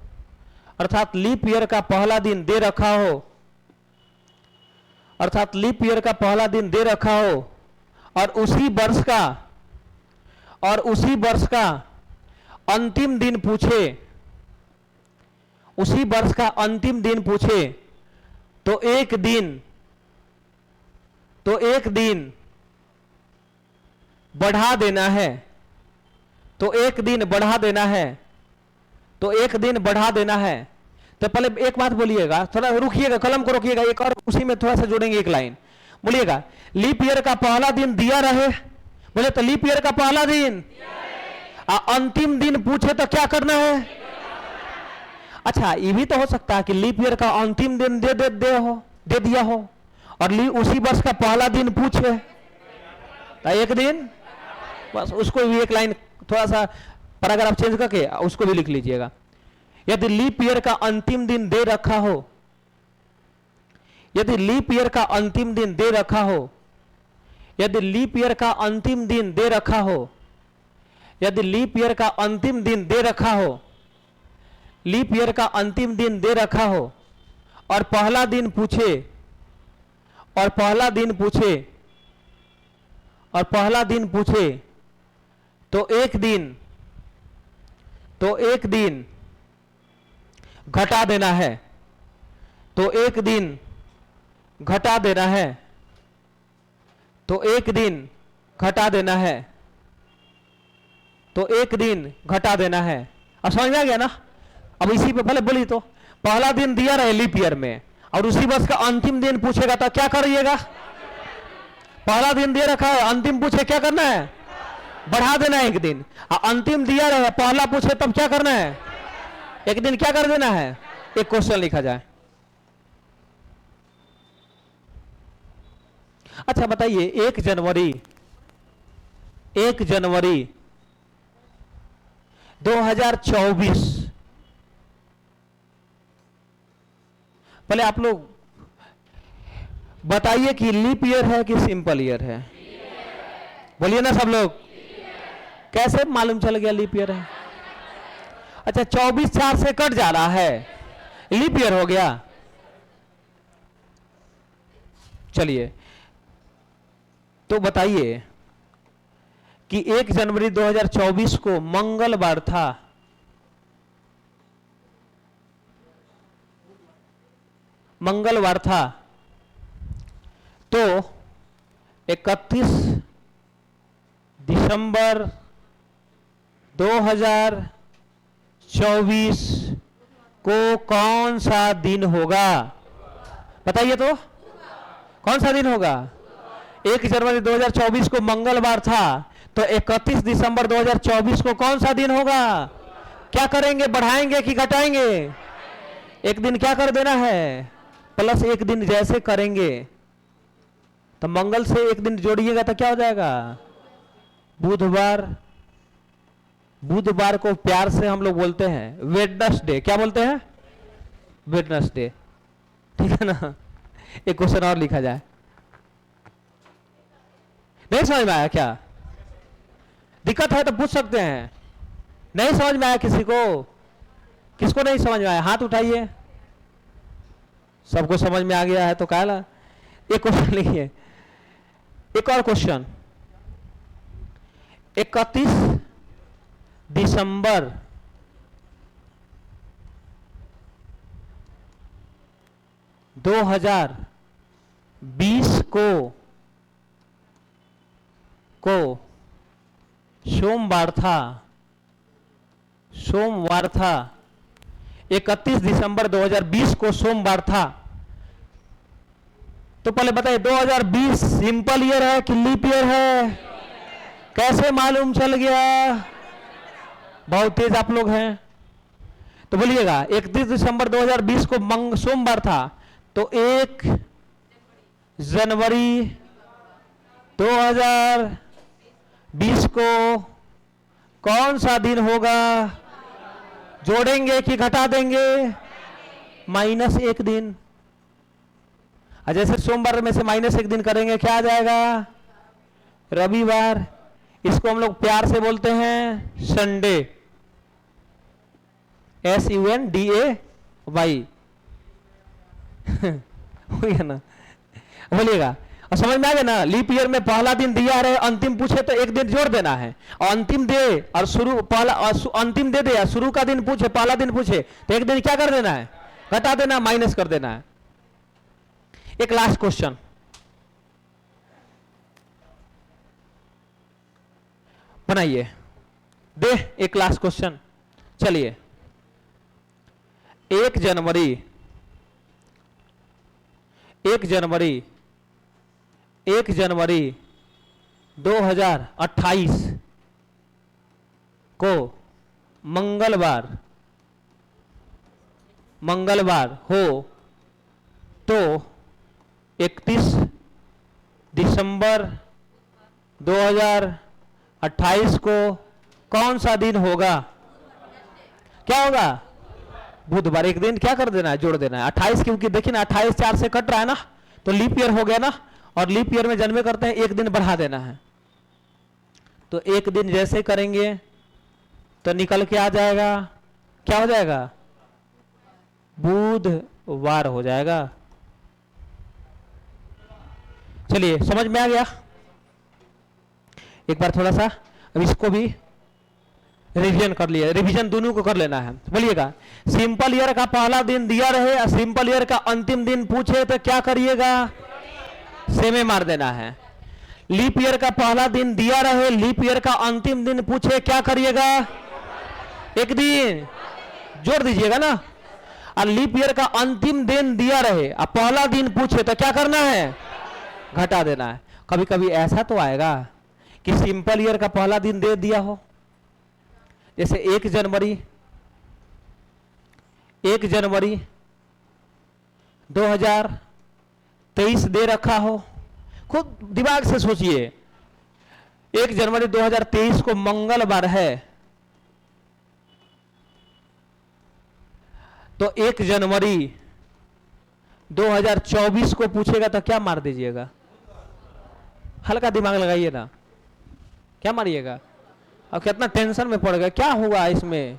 अर्थात लीप ईयर का पहला दिन दे रखा हो, अर्थात लीप ईयर का पहला दिन दे रखा हो और उसी वर्ष का अंतिम दिन पूछे, उसी वर्ष का अंतिम दिन पूछे तो एक दिन बढ़ा देना है, तो एक दिन बढ़ा देना है, तो एक दिन बढ़ा देना है। तो पहले एक बात बोलिएगा, थोड़ा रुकिएगा, कलम को रोकिएगा, एक और उसी में थोड़ा सा जोड़ेंगे एक लाइन। बोलिएगा लीप ईयर का पहला दिन दिया रहे, बोले तो लीप ईयर का पहला दिन, अंतिम दिन पूछे तो क्या करना है? अच्छा, ये भी तो हो सकता है कि लीप ईयर का अंतिम दिन दे दिया हो और उसी वर्ष का पहला दिन पूछे तो एक दिन, बस उसको भी एक लाइन थोड़ा सा पैराग्राफ चेंज करके उसको भी लिख लीजिएगा। यदि लीप ईयर का अंतिम दिन दे रखा हो, यदि लीप ईयर का अंतिम दिन दे रखा हो, यदि लीप ईयर का अंतिम दिन दे रखा हो, यदि लीप ईयर का अंतिम दिन दे रखा हो लीप ईयर का अंतिम दिन दे रखा हो और पहला दिन पूछे तो एक दिन घटा देना है, तो एक दिन घटा देना है, तो एक दिन घटा देना है, तो एक दिन घटा देना है। अब समझ में आ गया ना? अब इसी पे भले बोली तो पहला दिन दिया रहे लीप ईयर में और उसी वर्ष का अंतिम दिन पूछेगा तो क्या करिएगा? पहला दिन दे रखा है, अंतिम पूछे क्या करना है? बढ़ा देना है एक दिन। और अंतिम दिया रहे पहला पूछे तब क्या करना है? एक दिन क्या कर देना है? एक क्वेश्चन लिखा जाए। अच्छा बताइए, 1 जनवरी 2024, पहले आप लोग बताइए कि लीप ईयर है कि सिंपल ईयर है? बोलिए ना सब लोग। कैसे मालूम चल गया लीप ईयर है? अच्छा 24 4 से कट जा रहा है, लीप ईयर हो गया। चलिए तो बताइए कि 1 जनवरी 2024 को मंगलवार था। मंगलवार था तो 31 दिसंबर 2024 को कौन सा दिन होगा? बताइए तो कौन सा दिन होगा? 1 जनवरी 2024 को मंगलवार था तो 31 दिसंबर 2024 को कौन सा दिन होगा? क्या करेंगे? बढ़ाएंगे कि घटाएंगे? एक दिन क्या कर देना है? प्लस एक दिन जैसे करेंगे तो मंगल से एक दिन जोड़िएगा तो क्या हो जाएगा? बुधवार। बुधवार को प्यार से हम लोग बोलते हैं वेडनेसडे। क्या बोलते हैं? वेडनेसडे। ठीक है ना? एक क्वेश्चन और लिखा जाए। नहीं समझ में आया क्या? दिक्कत है तो पूछ सकते हैं। नहीं समझ में आया किसी को? किसको नहीं समझ में आया? हाथ उठाइए। सबको समझ में आ गया है तो कहला। एक क्वेश्चन लिखिए, एक और क्वेश्चन। 31 दिसंबर 2020 को सोमवार था। 31 दिसंबर 2020 को सोमवार था। तो पहले बताइए 2020 सिंपल ईयर है कि लीप ईयर है? कैसे मालूम चल गया? बहुत तेज आप लोग हैं। तो बोलिएगा 31 दिसंबर 2020 को सोमवार था तो 1 जनवरी 2020 को कौन सा दिन होगा? जोड़ेंगे कि घटा देंगे? -1 दिन। जैसे सोमवार में से -1 दिन करेंगे क्या आ जाएगा? रविवार। इसको हम लोग प्यार से बोलते हैं संडे। SUNDAY। हो गया ना? बोलिएगा। और समझ में आ गया ना? लीप ईयर में पहला दिन दिया रहे, अंतिम पूछे तो एक दिन जोड़ देना है। और अंतिम दे और शुरू पहला अंतिम दे दे, शुरू का दिन पूछे, पहला दिन पूछे तो एक दिन क्या कर देना है? घटा देना, माइनस कर देना है। एक लास्ट क्वेश्चन बनाइए। दे एक लास्ट क्वेश्चन। चलिए 1 जनवरी 2028 को मंगलवार हो तो 31 दिसंबर 2028 को कौन सा दिन होगा? क्या होगा? बुधवार। एक दिन क्या कर देना है? जोड़ देना है 28, क्योंकि देखिए ना 28 4 से कट रहा है ना, तो लीप ईयर हो गया ना। और लीप ईयर में जन्मे करते हैं, एक दिन बढ़ा देना है। तो एक दिन जैसे करेंगे तो निकल के आ जाएगा, क्या हो जाएगा? बुधवार हो जाएगा। चलिए समझ में आ गया। एक बार थोड़ा सा अब इसको भी रिवीजन कर लिया, रिवीजन दोनों को कर लेना है। बोलिएगा, सिंपल ईयर का पहला दिन दिया रहे और सिंपल ईयर का अंतिम दिन पूछे तो क्या करिएगा, सेमे मार देना है। लीप ईयर का पहला दिन दिया रहे, लीप ईयर का अंतिम दिन पूछे क्या करिएगा, एक दिन जोड़ दीजिएगा ना। और लीप ईयर का अंतिम दिन दिया रहे और पहला दिन पूछे तो क्या करना है, घटा देना है। कभी कभी ऐसा तो आएगा कि सिंपल ईयर का पहला दिन दे दिया हो, जैसे 1 जनवरी 2023 दे रखा हो। खुद दिमाग से सोचिए, 1 जनवरी 2023 को मंगलवार है, तो 1 जनवरी 2024 को पूछेगा तो क्या मार दीजिएगा, हल्का दिमाग लगाइए ना, क्या मारिएगा। अब कितना टेंशन में पड़ गया, क्या हुआ इसमें,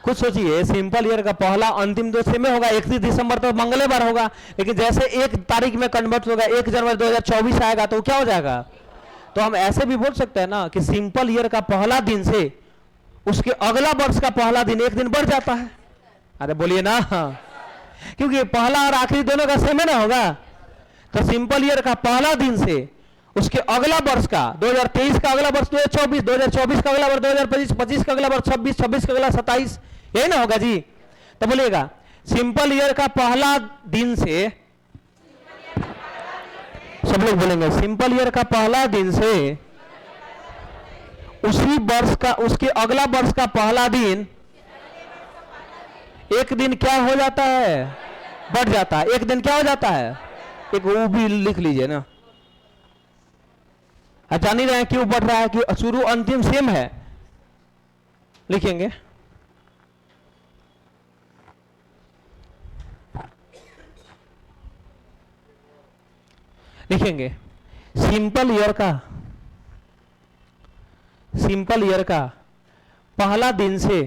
कुछ सोचिए। सिंपल ईयर का पहला अंतिम दो सेम होगा, 31 दिसंबर तो मंगलवार होगा, लेकिन जैसे 1 तारीख में कन्वर्ट होगा, 1 जनवरी 2024 आएगा तो क्या हो जाएगा। तो हम ऐसे भी बोल सकते हैं ना कि सिंपल ईयर का पहला दिन से उसके अगला वर्ष का पहला दिन 1 दिन बढ़ जाता है। अरे बोलिए ना, क्योंकि पहला और आखिरी दोनों का सेम है ना होगा। तो सिंपल ईयर का पहला दिन से उसके अगला वर्ष का 2023 का अगला वर्ष 2024, 2024 का अगला वर्ष 2025, 25 का अगला वर्ष 26, 26 का अगला 27, यही ना होगा जी। तो बोलिएगा, सिंपल ईयर का पहला दिन से, सब लोग बोलेंगे, सिंपल ईयर का पहला दिन से उसी वर्ष का उसके अगला वर्ष का पहला दिन 1 दिन क्या हो जाता है, बढ़ जाता है। 1 दिन क्या हो जाता है, एक वो भी लिख लीजिए ना। जान ही रहे हैं क्यों बढ़ रहा है, कि शुरू अंतिम सेम है, लिखेंगे। लिखेंगे सिंपल ईयर का पहला दिन से,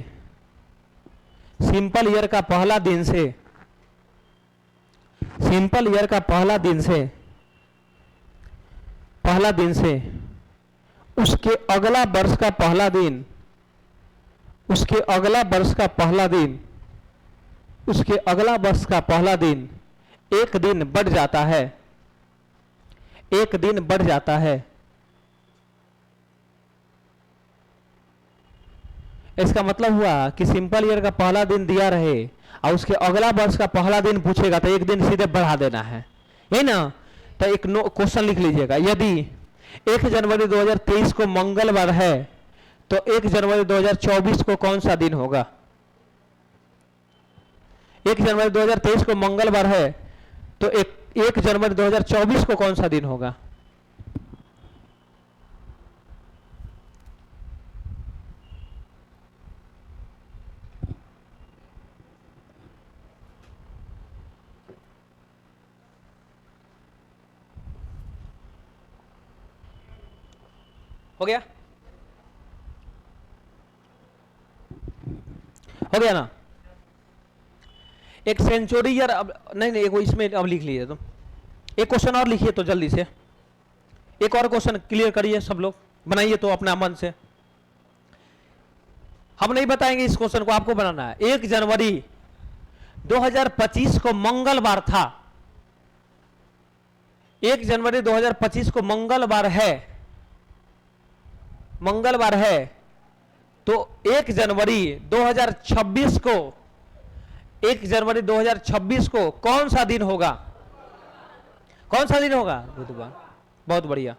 सिंपल ईयर का पहला दिन से, सिंपल ईयर का पहला दिन से उसके अगला वर्ष का पहला दिन, उसके अगला वर्ष का पहला दिन, उसके अगला वर्ष का पहला दिन 1 दिन बढ़ जाता है, 1 दिन बढ़ जाता है। इसका मतलब हुआ कि सिंपल ईयर का पहला दिन दिया रहे और उसके अगला वर्ष का पहला दिन पूछेगा तो 1 दिन सीधे बढ़ा देना है, यही ना। तो एक क्वेश्चन लिख लीजिएगा, यदि 1 जनवरी 2023 को मंगलवार है तो 1 जनवरी 2024 को कौन सा दिन होगा। 1 जनवरी 2023 को मंगलवार है तो 1 जनवरी 2024 को कौन सा दिन होगा। हो गया, हो गया ना। एक सेंचुरी ईयर, अब नहीं एक इसमें अब लिख लीजिए तुम, एक क्वेश्चन और लिखिए तो जल्दी से, एक और क्वेश्चन क्लियर करिए सब लोग, बनाइए तो अपना मन से। हम नहीं बताएंगे इस क्वेश्चन को, आपको बनाना है। 1 जनवरी 2025 को मंगलवार था, 1 जनवरी 2025 को मंगलवार है, तो 1 जनवरी 2026 को, 1 जनवरी 2026 को कौन सा दिन होगा, कौन सा दिन होगा, बुधवार। बहुत बढ़िया।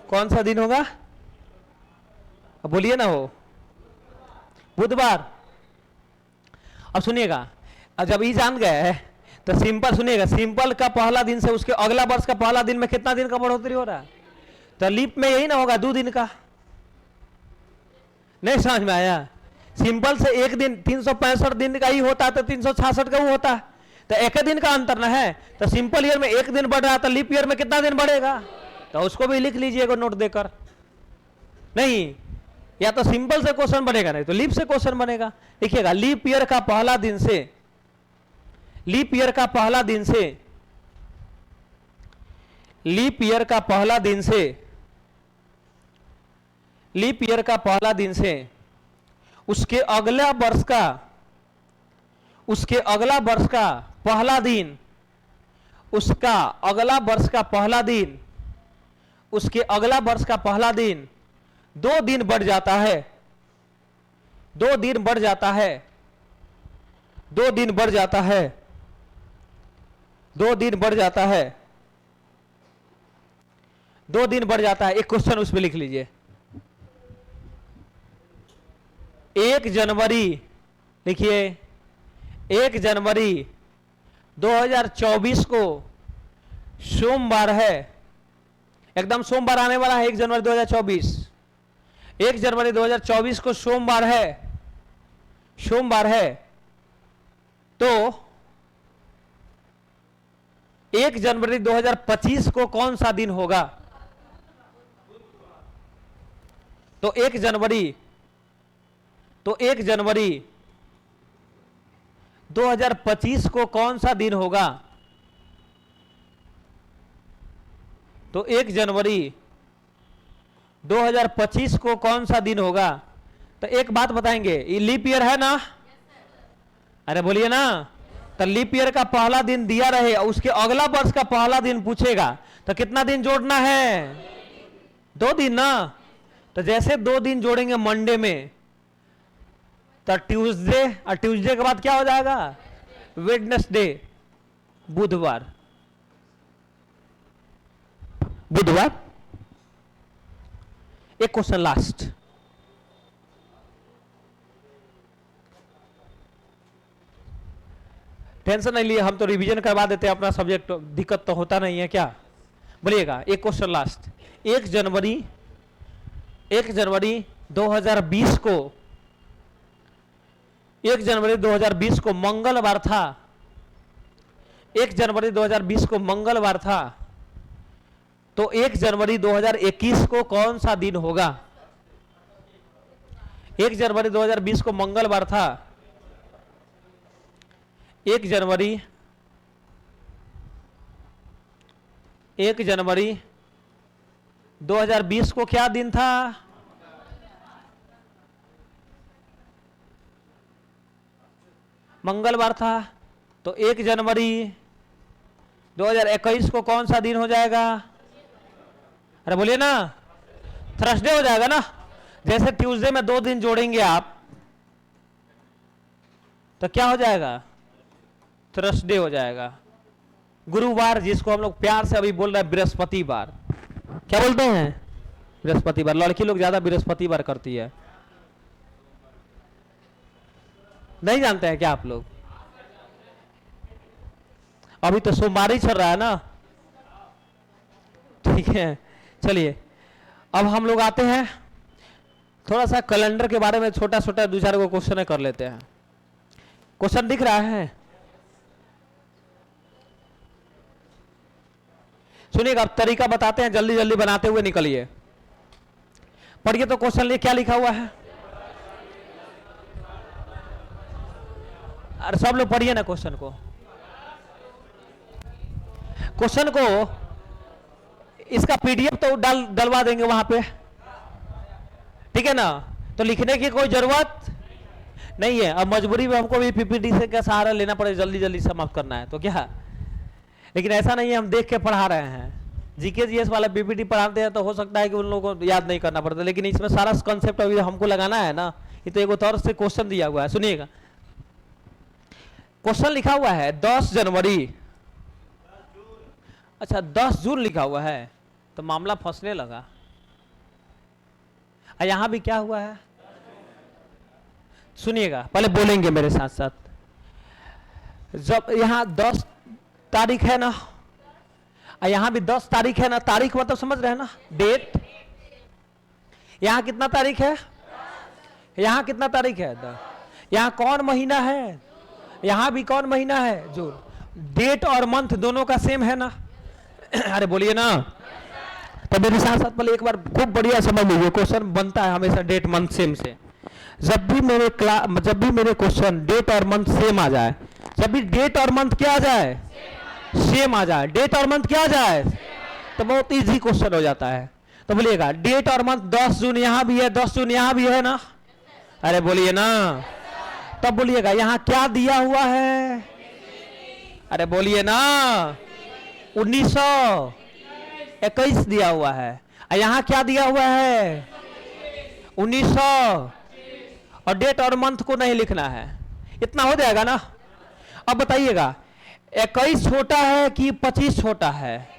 कौन सा दिन होगा, अब बोलिए ना, हो बुधवार। अब सुनिएगा, जब ये जान गए तो सिंपल सुनिएगा, सिंपल का पहला दिन से उसके अगला वर्ष का पहला दिन में कितना दिन का बढ़ोतरी हो रहा है। तो लीप में यही ना होगा 2 दिन का, नहीं समझ में आया। सिंपल से 1 दिन 365 दिन का ही होता है, तो 366 का वो होता है, तो 1 दिन का अंतर ना है। तो सिंपल ईयर में 1 दिन बढ़ रहा है, तो लीप ईयर में कितना दिन बढ़ेगा, तो उसको भी लिख लीजिएगा नोट देकर। नहीं, या तो सिंपल से क्वेश्चन बनेगा, नहीं तो लीप से क्वेश्चन बनेगा। देखिएगा, लीप ईयर का पहला दिन से, लीप ईयर का पहला दिन से, लीप ईयर का पहला दिन से, लीप ईयर का पहला दिन से उसके अगला वर्ष का, उसके अगला वर्ष का पहला दिन, उसका अगला वर्ष का पहला दिन, उसके अगला वर्ष का पहला दिन 2 दिन बढ़ जाता है, 2 दिन बढ़ जाता है, 2 दिन बढ़ जाता है, 2 दिन बढ़ जाता है, 2 दिन बढ़ जाता है। एक क्वेश्चन उसमें लिख लीजिए, 1 जनवरी, लिखिए 1 जनवरी 2024 को सोमवार है, एकदम सोमवार आने वाला है 1 जनवरी 2024, 1 जनवरी 2024 को सोमवार है, सोमवार है, तो 1 जनवरी 2025 को कौन सा दिन होगा? तो 1 जनवरी, तो 1 जनवरी 2025 को कौन सा दिन होगा? तो 1 जनवरी 2025 को कौन सा दिन होगा? तो एक बात बताएंगे, ये लीप ईयर है ना? अरे बोलिए ना। तो लीप ईयर का पहला दिन दिया रहे और उसके अगला वर्ष का पहला दिन पूछेगा तो कितना दिन जोड़ना है? 2 दिन ना। तो जैसे 2 दिन जोड़ेंगे मंडे में, तो ट्यूसडे, और ट्यूसडे के बाद क्या हो जाएगा? वेडनेसडे, बुधवार, बुधवार। एक क्वेश्चन लास्ट, टेंशन नहीं लिए, हम तो रिवीजन करवा देते हैं अपना सब्जेक्ट, दिक्कत तो होता नहीं है क्या? बोलिएगा। एक क्वेश्चन लास्ट, 1 जनवरी 2020 को, 1 जनवरी 2020 को मंगलवार था, 1 जनवरी 2020 को मंगलवार था, तो 1 जनवरी 2021 को कौन सा दिन होगा? 1 जनवरी 2020 को मंगलवार था, 1 जनवरी 2020 को क्या दिन था? मंगलवार था। तो 1 जनवरी 2021 को कौन सा दिन हो जाएगा? अरे बोलिए ना, थर्सडे हो जाएगा ना। जैसे ट्यूसडे में 2 दिन जोड़ेंगे आप तो क्या हो जाएगा? थर्सडे हो जाएगा। गुरुवार, जिसको हम लोग प्यार से अभी बोल रहे हैं बृहस्पतिवार, क्या बोलते हैं? बृहस्पतिवार। लड़की लोग ज्यादा बृहस्पतिवार करती है, नहीं जानते हैं क्या आप लोग? अभी तो सोमवार ही चल रहा है ना। ठीक है, चलिए अब हम लोग आते हैं थोड़ा सा कैलेंडर के बारे में, छोटा छोटा 2-4 को क्वेश्चन कर लेते हैं। क्वेश्चन दिख रहा है? सुनिएगा, अब तरीका बताते हैं, जल्दी जल्दी बनाते हुए निकलिए। पढ़िए तो क्वेश्चन लिए क्या लिखा हुआ है। अरे सब लोग पढ़िए ना क्वेश्चन को, क्वेश्चन को इसका पीडीएफ तो डलवा देंगे वहां पे, ठीक है ना? तो लिखने की कोई जरूरत नहीं है। अब मजबूरी में हमको भी पीपीटी से का सहारा लेना पड़े, जल्दी जल्दी समाप्त करना है तो क्या। लेकिन ऐसा नहीं है, हम देख के पढ़ा रहे हैं। जीके जीएस वाला पीपीटी पढ़ाते हैं तो हो सकता है कि उन लोगों को याद नहीं करना पड़ता, लेकिन इसमें सारा कंसेप्ट अभी हमको लगाना है ना। ये तो एक तौर से क्वेश्चन दिया हुआ है, सुनिएगा। क्वेश्चन लिखा हुआ है 10 जनवरी, अच्छा 10 जून लिखा हुआ है, तो मामला फंसने लगा। यहां भी क्या हुआ है सुनिएगा, पहले बोलेंगे मेरे साथ साथ। जब यहां 10 तारीख है ना, यहां भी 10 तारीख है ना, तारीख मतलब समझ रहे हैं ना, डेट। यहां कितना तारीख है? यहां कितना तारीख है? 10। यहां कौन महीना है? यहां भी कौन महीना है? जून। डेट और मंथ दोनों का सेम है ना? अरे बोलिए ना। तो मेरे साथ साथ पहले एक बार खूब बढ़िया समझ लीजिए, क्वेश्चन बनता है हमेशा डेट मंथ सेम से। जब भी मेरे क्वेश्चन डेट और मंथ सेम आ जाए, जब भी डेट और मंथ क्या आ जाए, सेम आ जाए, डेट और मंथ क्या आ जाए, तो बहुत इजी क्वेश्चन हो जाता है। तो बोलिएगा डेट और मंथ 10 जून यहां भी है, 10 जून यहां भी है ना, अरे बोलिए ना। तब बोलिएगा यहां क्या दिया हुआ है, अरे बोलिए ना 1921 दिया हुआ है। यहां क्या दिया हुआ है 1900, और डेट और मंथ को नहीं लिखना है, इतना हो जाएगा ना। अब बताइएगा 21 छोटा है कि 25 छोटा है,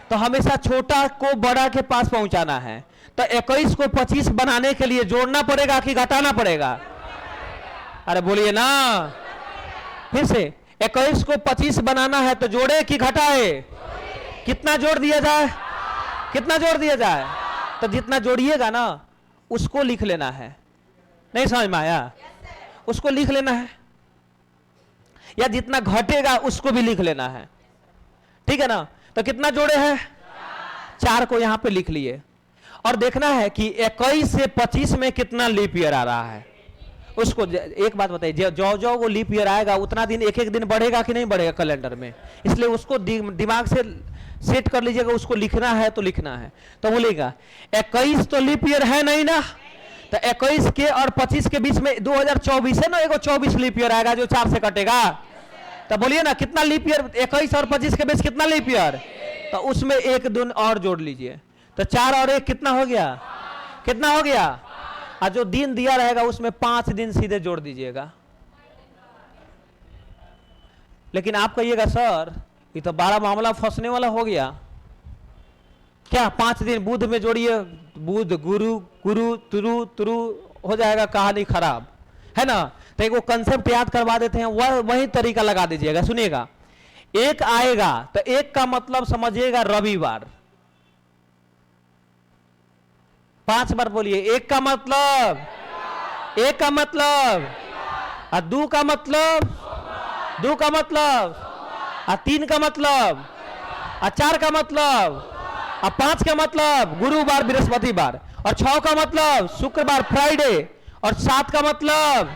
तो हमेशा छोटा को बड़ा के पास पहुंचाना है। तो 21 को 25 बनाने के लिए जोड़ना पड़ेगा कि घटाना पड़ेगा, अरे बोलिए ना। फिर से 21 को 25 बनाना है तो जोड़े कि घटाए, कितना जोड़ दिया जाए, कितना जोड़ दिया जाए, तो जितना जोड़िएगा ना उसको लिख लेना है। नहीं समझ में आया, उसको लिख लेना है, या जितना घटेगा उसको भी लिख लेना है, ठीक है ना। तो कितना जोड़े हैं, 4 को यहां पे लिख लिए, और देखना है कि 21 से 25 में कितना लीप ईयर आ रहा है। उसको एक बात बताइए, जो जो वो लीप ईयर आएगा उतना दिन एक एक दिन बढ़ेगा कि नहीं बढ़ेगा कैलेंडर में, इसलिए उसको दिमाग से सेट कर लीजिएगा, उसको लिखना है तो लिखना है। तो बोलेगा 21 तो लीप ईयर है नहीं ना, तो 21 के और 25 के बीच में 2024 है ना, एगो 24 लीप ईयर आएगा जो 4 से कटेगा। तो बोलिए ना कितना लीप ईयर, 21 और 25 के बीच कितना लीप ईयर, तो उसमें एक दिन और जोड़ लीजिए, तो 4 और 1 कितना हो गया, कितना हो गया, और जो दिन दिया रहेगा उसमें 5 दिन सीधे जोड़ दीजिएगा। लेकिन आप कहिएगा सर ये तो बड़ा मामला फंसने वाला हो गया, क्या 5 दिन बुध में जोड़िए, बुध गुरु गुरु तुरु तुरु हो जाएगा, कहानी खराब है ना। तो एक वो कंसेप्ट याद करवा देते हैं, वही तरीका लगा दीजिएगा। सुनिएगा, एक आएगा तो एक का मतलब समझिएगा रविवार, 5 बार बोलिए, एक का मतलब, एक का मतलब, और 2 का मतलब, 2 का मतलब, और 3 का मतलब, और 4 का मतलब, और 5 का मतलब गुरुवार बृहस्पतिवार, और 6 का मतलब शुक्रवार फ्राइडे, और 7 का मतलब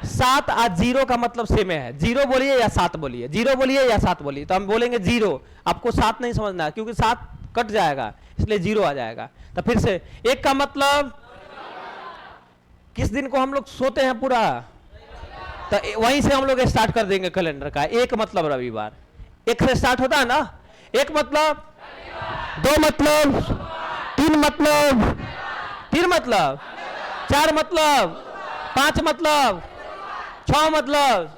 7, और 0 का मतलब सेम है, 0 बोलिए या 7 बोलिए, 0 बोलिए या 7 बोलिए। तो हम बोलेंगे 0, आपको 7 नहीं समझना क्योंकि 7 कट जाएगा इसलिए 0 आ जाएगा। तो फिर से एक का मतलब, किस दिन को हम लोग सोते हैं पूरा, तो वहीं से हम लोग स्टार्ट कर देंगे कैलेंडर का। एक मतलब रविवार, एक से स्टार्ट होता है ना, एक मतलब, 2 मतलब, 3 मतलब, 3 मतलब, 4 मतलब, 5 मतलब, 6 मतलब,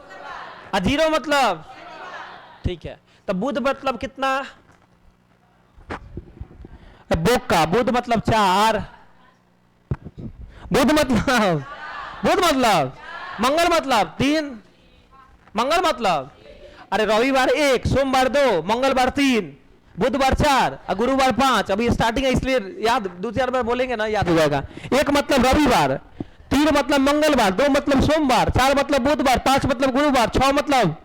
और 0 मतलब, ठीक है। तो बुध मतलब कितना, बोका, बुध मतलब 4, बुध मतलब, बुध मतलब, मंगल मतलब 3, मंगल मतलब, अरे रविवार 1, सोमवार 2, मंगलवार 3, बुधवार 4 और गुरुवार 5। अभी स्टार्टिंग है इसलिए याद 2-4 बार बोलेंगे ना याद हो जाएगा। 1 मतलब रविवार, 3 मतलब मंगलवार, 2 मतलब सोमवार, 4 मतलब बुधवार, 5 मतलब गुरुवार, 6 मतलब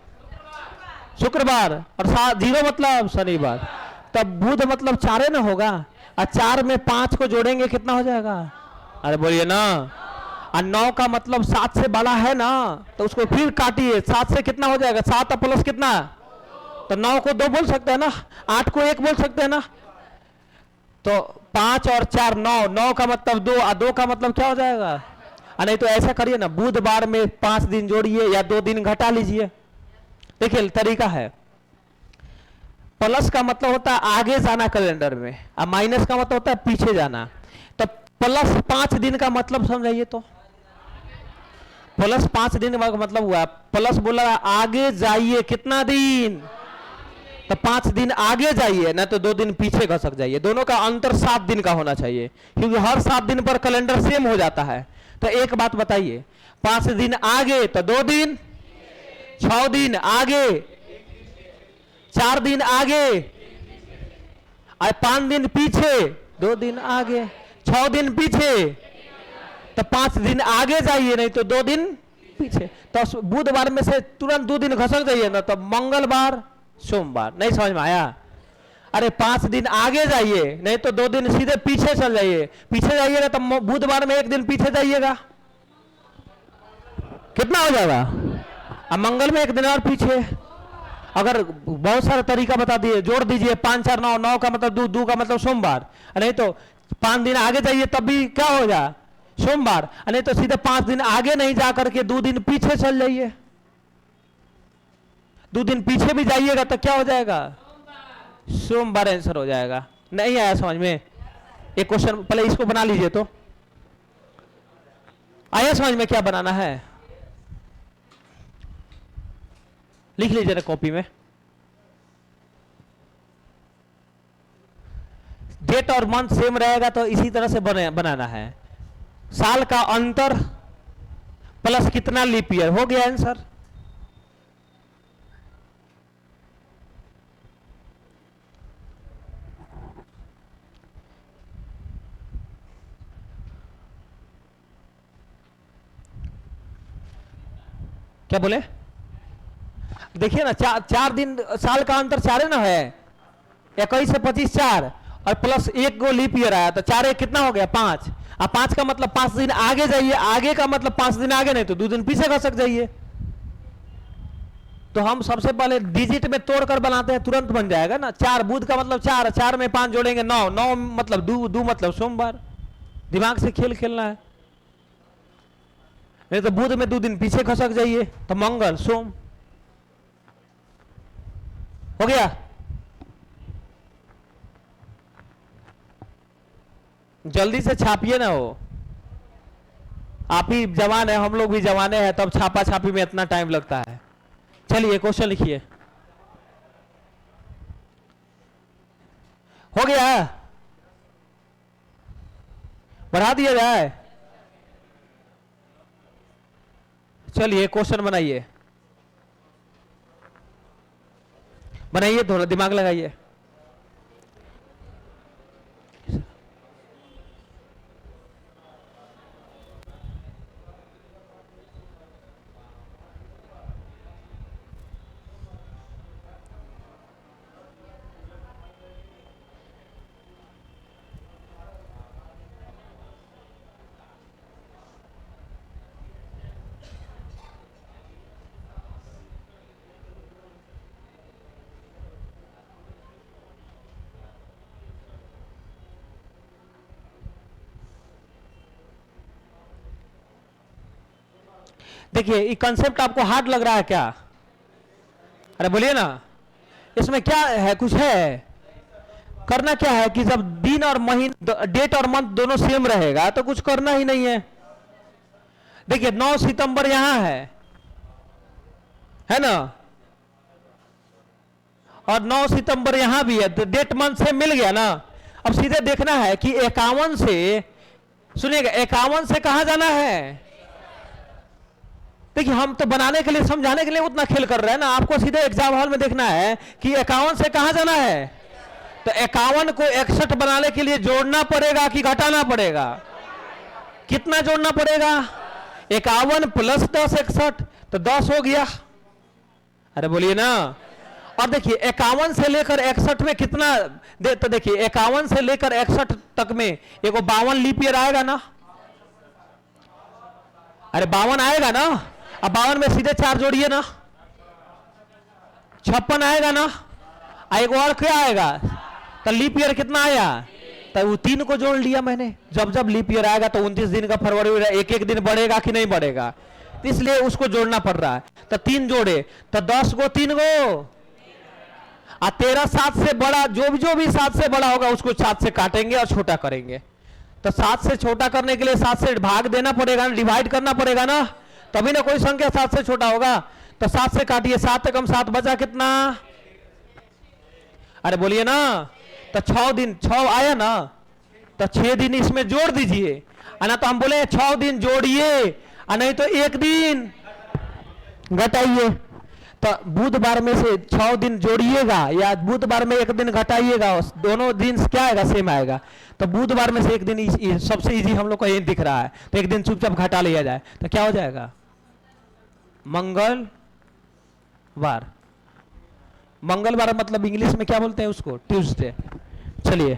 शुक्रवार, और 0 मतलब शनिवार। तब बुध मतलब 4 ना होगा, और 4 में 5 को जोड़ेंगे कितना हो जाएगा, अरे बोलिए ना। और 9 का मतलब 7 से बड़ा है ना, तो उसको फिर काटिए, 7 से कितना हो जाएगा, 7 प्लस कितना, तो 9 को 2 बोल सकते हैं ना, 8 को 1 बोल सकते हैं ना। तो 5 और 4 9, 9 का मतलब 2, और 2 का मतलब क्या हो जाएगा। नहीं तो ऐसा करिए ना, बुधवार में 5 दिन जोड़िए या 2 दिन घटा लीजिए। देखिए तरीका है, प्लस का मतलब होता है आगे जाना कैलेंडर में, और माइनस का मतलब होता है पीछे जाना। तो प्लस 5 दिन का मतलब समझाइए, तो प्लस 5 दिन का मतलब हुआ, प्लस बोला आगे जाइए कितना दिन, तो 5 दिन आगे जाइए ना, तो 2 दिन पीछे खसक जाइए। दोनों का अंतर 7 दिन का होना चाहिए, क्योंकि हर 7 दिन पर कैलेंडर सेम हो जाता है। तो एक बात बताइए, 5 दिन आगे तो 2 दिन, 6 दिन आगे, 4 दिन आगे, और 5 दिन पीछे, 2 दिन आगे, 6 दिन पीछे, तो 5 दिन आगे जाइए, नहीं तो 2 दिन पीछे। तो बुधवार में से तुरंत 2 दिन खसक जाइए ना, तो मंगलवार सोमवार। नहीं समझ में आया। अरे 5 दिन आगे जाइए, नहीं तो 2 दिन सीधे पीछे चल जाइए। पीछे जाइएगा तो बुधवार में 1 दिन पीछे जाइएगा, कितना हो जाएगा? अब मंगल में 1 दिन और पीछे। अगर बहुत सारा तरीका बता दिए, जोड़ दीजिए 5 4 9, 9 का मतलब 2, 2 का मतलब सोमवार, नहीं तो 5 दिन आगे जाइए तब भी क्या हो जाए? सोमवार। नहीं तो सीधे 5 दिन आगे नहीं जा करके 2 दिन पीछे चल जाइए। 2 दिन पीछे भी जाइएगा तो क्या हो जाएगा? सोमवार आंसर हो जाएगा। नहीं आया समझ में? एक क्वेश्चन पहले इसको बना लीजिए तो आया समझ में क्या बनाना है? लिख लीजिए ना कॉपी में। डेट और मंथ सेम रहेगा तो इसी तरह से बनाना है। साल का अंतर प्लस कितना लीप ईयर, हो गया आंसर। क्या बोले? देखिए ना, 4 दिन साल का अंतर 4 है ना, है 21 से 25 4 और प्लस 1 को लीप ईयर आया तो 4 1 कितना हो गया? 5। अब 5 का मतलब 5 दिन आगे जाइए, आगे का मतलब 5 दिन आगे, नहीं तो 2 दिन पीछे खसक जाइए। तो हम सबसे पहले डिजिट में तोड़कर बनाते हैं, तुरंत बन जाएगा ना। 4 बुध का मतलब 4, 4 में 5 जोड़ेंगे 9, 9 मतलब 2, 2 मतलब सोमवार। दिमाग से खेल खेलना है, नहीं तो बुध में 2 दिन पीछे खसक जाइए तो मंगल सोम हो गया। जल्दी से छापिए ना, हो आप ही जवान है, हम लोग भी जवाने हैं, तब छापा छापी में इतना टाइम लगता है। चलिए क्वेश्चन लिखिए। हो गया? बढ़ा दिया जाए? चलिए क्वेश्चन बनाइए, बनाइए, थोड़ा दिमाग लगाइए। देखिए, ये कंसेप्ट आपको हार्ड लग रहा है क्या? अरे बोलिए ना, इसमें क्या है? कुछ है? करना क्या है कि जब दिन और महीना, डेट और मंथ दोनों सेम रहेगा तो कुछ करना ही नहीं है। देखिए 9 सितंबर यहां है ना, और 9 सितंबर यहां भी है, तो डेट मंथ से मिल गया ना। अब सीधे देखना है कि 51 से, सुनिएगा, 51 से कहां जाना है। देखिए हम तो बनाने के लिए, समझाने के लिए उतना खेल कर रहे हैं ना, आपको सीधे एग्जाम हॉल में देखना है कि 51 से कहां जाना है। तो 51 को 61 बनाने के लिए जोड़ना पड़ेगा कि घटाना पड़ेगा? कितना जोड़ना पड़ेगा? 51 प्लस 10 61, तो 10 हो गया। अरे बोलिए ना। और देखिए 51 से लेकर 61 में कितना दे, तो देखिए 51 से लेकर 61 तक में एक 52 लीप ईयर आएगा ना। अरे 52 आएगा ना। अब 52 में सीधे 4 जोड़िए ना, 56 आएगा ना। एक और क्या आएगा? तो लीप ईयर कितना आया? तो वो 3 को जोड़ लिया मैंने। जब जब लीप ईयर आएगा तो 29 दिन का फरवरी, एक एक दिन बढ़ेगा कि नहीं बढ़ेगा, इसलिए उसको जोड़ना पड़ रहा है। तो 3 जोड़े तो 10 गो 3 गो, और 13 7 से बड़ा, जो भी 7 से बड़ा होगा उसको 7 से काटेंगे और छोटा करेंगे। तो 7 से छोटा करने के लिए 7 से भाग देना पड़ेगा ना, डिवाइड करना पड़ेगा ना, तभी ना कोई संख्या 7 से छोटा होगा। तो 7 से काटिए, 7 कम 7 बचा कितना? अरे बोलिए ना। तो 6 दिन, 6 आया ना, तो 6 दिन इसमें जोड़ दीजिए, ना तो हम बोले 6 दिन जोड़िए, और नहीं तो 1 दिन घटाइए। तो बुधवार में से 6 दिन जोड़िएगा या बुधवार में 1 दिन घटाइएगा, दोनों दिन क्या आएगा? सेम आएगा। तो बुधवार में से 1 दिन सबसे इजी हम लोग को ये दिख रहा है, तो 1 दिन चुपचाप घटा लिया जाए तो क्या हो जाएगा? मंगलवार। मंगलवार मतलब इंग्लिश में क्या बोलते हैं उसको? ट्यूसडे। चलिए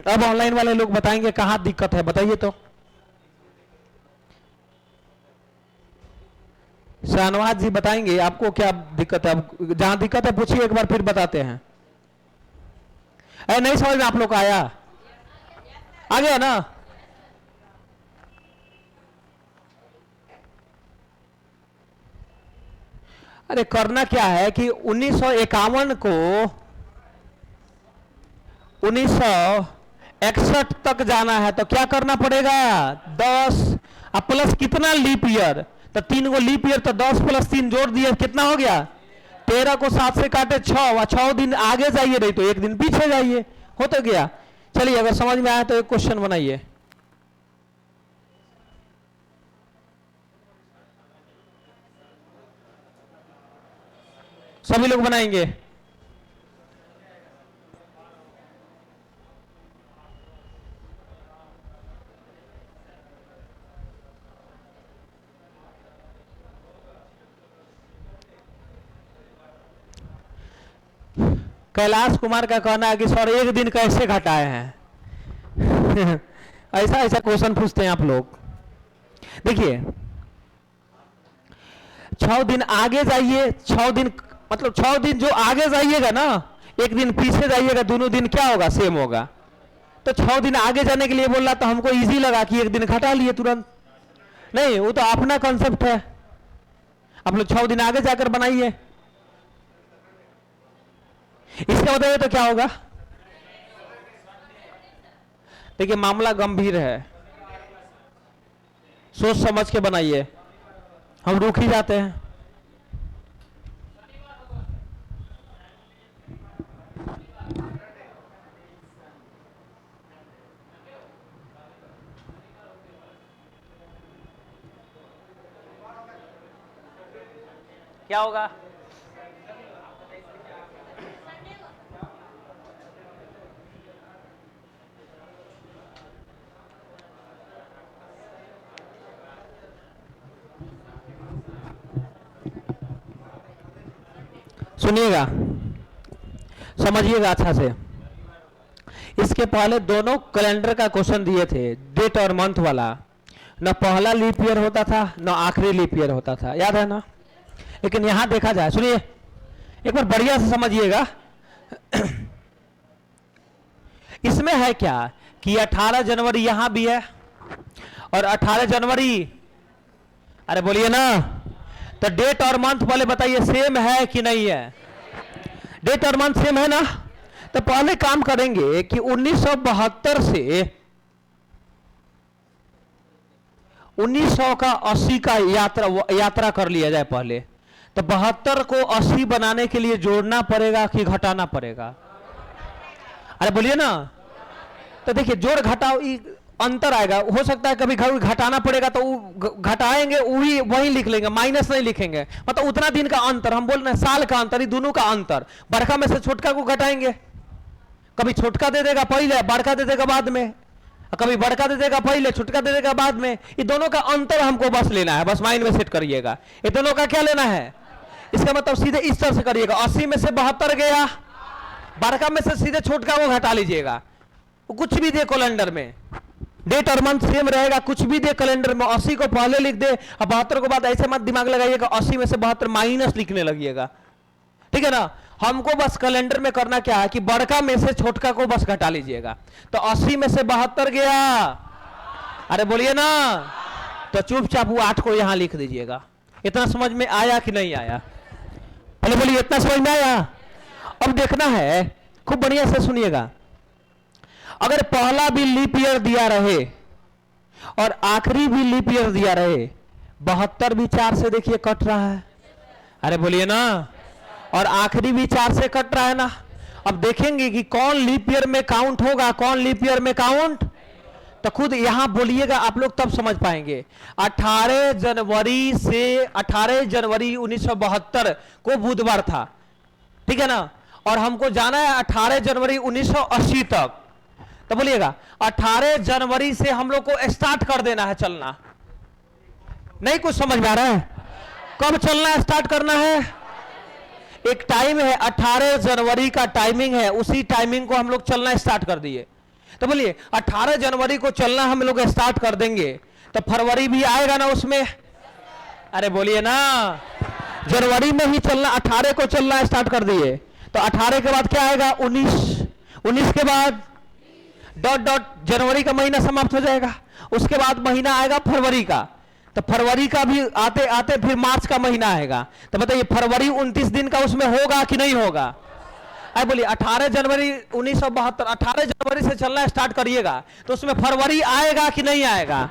अब ऑनलाइन वाले लोग बताएंगे कहां दिक्कत है, बताइए तो। शाहनवाज जी बताएंगे आपको क्या दिक्कत है। जहां दिक्कत है पूछिए एक बार, फिर बताते हैं। नहीं समझ में आप लोग को आया? आ गया ना? अरे करना क्या है कि 1951 को 1961 तक जाना है तो क्या करना पड़ेगा? 10 अब प्लस कितना लीप ईयर, तो 3 को लीप ईयर, तो 10 प्लस 3 जोड़ दिए कितना हो गया? 13 को 7 से काटे 6, 6 दिन आगे जाइए, नहीं तो एक दिन पीछे जाइए, हो तो गया। चलिए अगर समझ में आया तो एक क्वेश्चन बनाइए। सभी लोग बनाएंगे। कैलाश कुमार का कहना है कि सर एक दिन कैसे घटाए हैं ऐसा ऐसा क्वेश्चन पूछते हैं आप लोग। देखिए 6 दिन आगे जाइए, 6 दिन मतलब 6 दिन जो आगे जाइएगा ना, एक दिन पीछे जाइएगा, दोनों दिन क्या होगा? सेम होगा। तो 6 दिन आगे जाने के लिए बोल रहा, तो हमको इजी लगा कि एक दिन घटा लिए तुरंत। नहीं, वो तो अपना कॉन्सेप्ट है, आप लोग 6 दिन आगे जाकर बनाइए। इसका बताइए तो क्या होगा? देखिए मामला गंभीर है, सोच समझ के बनाइए, हम रुक ही जाते हैं। क्या होगा? सुनिएगा, समझिएगा अच्छा से। इसके पहले दोनों कैलेंडर का क्वेश्चन दिए थे, डेट और मंथ वाला। न पहला लीप ईयर होता था न आखिरी लीप ईयर होता था, याद है ना? लेकिन यहां देखा जाए, सुनिए एक बार बढ़िया से समझिएगा इसमें है क्या कि 18 जनवरी यहां भी है और 18 जनवरी, अरे बोलिए ना, तो डेट और मंथ वाले बताइए सेम है कि नहीं है? डेट और मंथ सेम है ना? तो पहले काम करेंगे कि 1972 से 1900 का 80 का यात्रा कर लिया जाए पहले। तो 72 को 80 बनाने के लिए जोड़ना पड़ेगा कि घटाना पड़ेगा? अरे बोलिए ना। तो देखिए जोड़ घटाओ अंतर आएगा, हो सकता है कभी घटाना पड़ेगा तो घटाएंगे वही लिख लेंगे, माइनस नहीं लिखेंगे, मतलब उतना दिन का अंतर, हम बोल रहे हैं साल का अंतर, दोनों का अंतर। बड़का में से छोटका को घटाएंगे, कभी छोटका दे देगा पहले, बड़का दे देगा बाद में, कभी बड़का दे देगा पहले, छोटका दे देगा बाद में। ये दोनों का अंतर हमको बस लेना है, बस माइंड में सेट करिएगा। ये दोनों का क्या लेना है? इसका मतलब सीधे इस तरह से करिएगा, 80 में से 72 गया, बड़का में से सीधे छोटका को घटा लीजिएगा। कुछ भी दे कैलेंडर में, डेट और मंथ सेम रहेगा, कुछ भी दे कैलेंडर में, 80 को पहले लिख दे और 72 को बाद, ऐसे मत दिमाग लगाइएगा 80 में से 72 माइनस लिखने लगिएगा, ठीक है ना? हमको बस कैलेंडर में करना क्या है कि बड़का में से छोटका को बस घटा लीजिएगा। तो 80 में से 72 गया, अरे बोलिए ना, तो चुपचाप वो 8 को यहां लिख दीजिएगा। इतना समझ में आया कि नहीं आया? पहले बोलिए, इतना समझ में आया? अब देखना है, खूब बढ़िया से सुनिएगा। अगर पहला भी लीप ईयर दिया रहे और आखिरी भी लीप ईयर दिया रहे, 72 भी 4 से देखिए कट रहा है, अरे बोलिए ना, और आखिरी भी 4 से कट रहा है ना। अब देखेंगे कि कौन लीप ईयर में काउंट होगा, कौन लीप ईयर में काउंट, तो खुद यहां बोलिएगा, आप लोग तब समझ पाएंगे। 18 जनवरी 1972 को बुधवार था, ठीक है ना? और हमको जाना है 18 जनवरी 1980 तक। तो बोलिएगा 18 जनवरी से हम लोग को स्टार्ट कर देना है चलना। नहीं कुछ समझ में आ रहा है? कब चलना स्टार्ट करना है? एक टाइम है 18 जनवरी का टाइमिंग है, उसी टाइमिंग को हम लोग चलना स्टार्ट कर दिए। तो बोलिए 18 जनवरी को चलना हम लोग स्टार्ट कर देंगे तो फरवरी भी आएगा ना उसमें? अरे बोलिए ना, जनवरी में ही चलना, 18 को चलना स्टार्ट कर दिए तो 18 के बाद क्या आएगा? 19, 19 के बाद डॉट डॉट जनवरी का महीना समाप्त हो जाएगा। उसके बाद महीना आएगा फरवरी का, तो फरवरी का भी आते आते फिर मार्च का महीना आएगा। तो बताइए फरवरी 29 दिन का उसमें होगा कि नहीं होगा? अरे बोलिए 18 जनवरी 1972, 18 जनवरी से चलना स्टार्ट करिएगा तो उसमें फरवरी आएगा कि नहीं आएगा?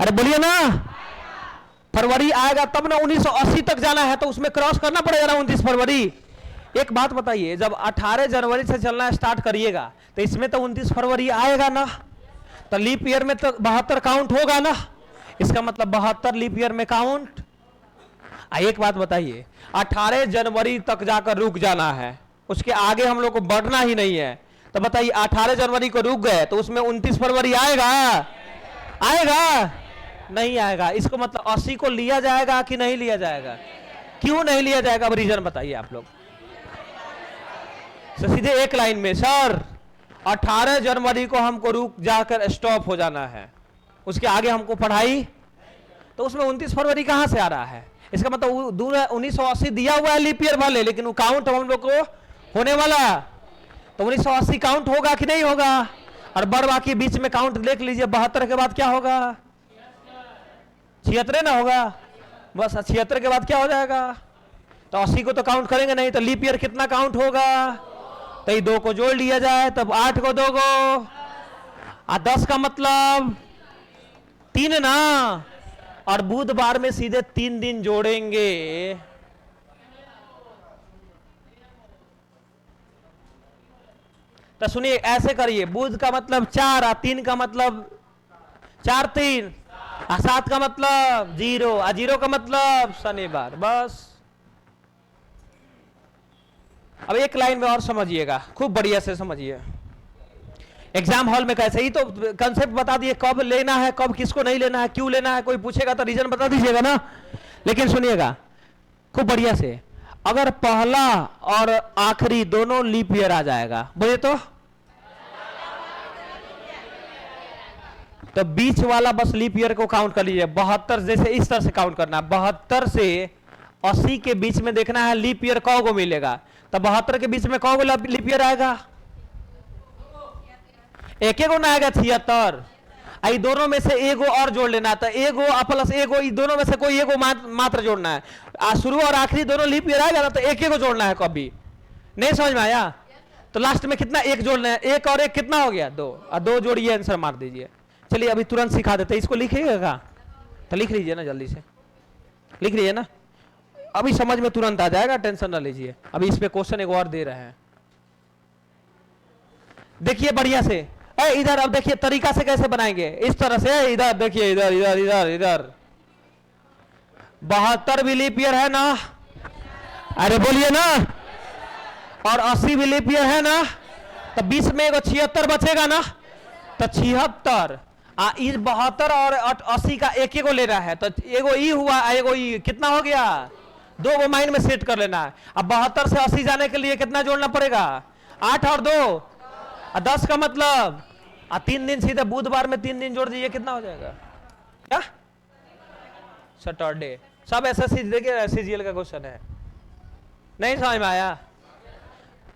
अरे बोलिए ना, फरवरी आएगा तब ना। 1980 तक जाना है तो उसमें क्रॉस करना पड़ेगा ना 29 फरवरी। एक बात बताइए, जब 18 जनवरी से चलना स्टार्ट करिएगा तो इसमें तो 29 फरवरी आएगा ना, तो लीप ईयर में तो 72 काउंट होगा ना, इसका मतलब 72 लीप ईयर में काउंट। एक बात बताइए, 18 जनवरी तक जाकर रुक जाना है, उसके आगे हम लोग को बढ़ना ही नहीं है, तो बताइए 18 जनवरी को रुक गए तो उसमें 29 फरवरी आएगा? आएगा? नहीं आएगा। इसको मतलब 80 को लिया जाएगा कि नहीं लिया जाएगा? क्यों नहीं लिया जाएगा? अब रीजन बताइए आप लोग। तो सीधे एक लाइन में, सर 18 जनवरी को हमको रुक जाकर स्टॉप हो जाना है, उसके आगे हमको पढ़ाई, तो उसमें 29 फरवरी कहां से आ रहा है? इसका मतलब 1980 दिया हुआ है लीप ईयर वाले, लेकिन वो काउंट हम लोग को होने वाला, तो 1980 काउंट होगा कि नहीं होगा? और बढ़ बाकी बीच में काउंट देख लीजिए, 72 के बाद क्या होगा? 76 ना होगा, बस 76 के बाद क्या हो जाएगा? तो 80 को तो काउंट करेंगे नहीं, तो लीप ईयर कितना काउंट होगा? तो ये 2 को जोड़ लिया जाए तब 8 को 2 को 10 का मतलब 3 ना, और बुधवार में सीधे 3 दिन जोड़ेंगे। तो सुनिए, ऐसे करिए, बुध का मतलब 4 और 3 का मतलब 4 3 और 7 का मतलब 0 और 0 का मतलब शनिवार, बस। अब एक लाइन में और समझिएगा, खूब बढ़िया से समझिए। एग्जाम हॉल में कैसे ही तो कंसेप्ट बता दिए, कब लेना है, कब किसको नहीं लेना है, क्यों लेना है, कोई पूछेगा तो रीजन बता दीजिएगा ना। लेकिन सुनिएगा खूब बढ़िया से, अगर पहला और आखिरी दोनों लीप ईयर आ जाएगा, बोले तो बीच वाला बस लीप ईयर को काउंट कर लीजिए। 72 जैसे इस तरह से काउंट करना, 72 से 80 के बीच में देखना है लीप ईयर कौ को मिलेगा, तो 72 के बीच में कौ लीप ईयर आएगा? एक एक ना आएगा 76। आई दोनों में से एगो और जोड़ लेना, तो एगो प्लस एगो, दोनों में से कोई एगो मात्र जोड़ना है। शुरू और आखिरी दोनों लीप ईयर आएगा ना, तो एक एगो जोड़ना है। कभी नहीं समझ में आया तो लास्ट में कितना एक जोड़ना है, एक और एक कितना हो गया? 2 और 2 जोड़िए, आंसर मार दीजिए। चलिए अभी तुरंत सिखा देते, इसको लिखिएगा तो लिख लीजिए ना, जल्दी से लिख लीजिए ना, अभी समझ में तुरंत आ जाएगा, टेंशन ना लीजिए। अभी इस पे क्वेश्चन एक और दे रहे हैं, देखिए बढ़िया से। इधर अब देखिए तरीका से कैसे बनाएंगे, इस तरह से। इधर देखिए, इधर इधर इधर इधर 72 भी लीप ईयर है ना, अरे बोलिए ना, और 80 भी लीप ईयर है ना, तो 20 में एगो 76 बचेगा ना, तो 76 इस 72 और 80 का एक एगो ले रहा है, तो एगो ई हुआ, एगो ई, कितना हो गया? 2 को माइंड में सेट कर लेना है। अब 72 से 80 जाने के लिए कितना जोड़ना पड़ेगा? 8 और 2 और 10 का मतलब 3 दिन, सीधे बुधवार में 3 दिन जोड़ दीजिए, कितना हो जाएगा? क्या? सैटरडे। सब एसएससी देखिए, सीजीएल का क्वेश्चन है, नहीं समझ में आया?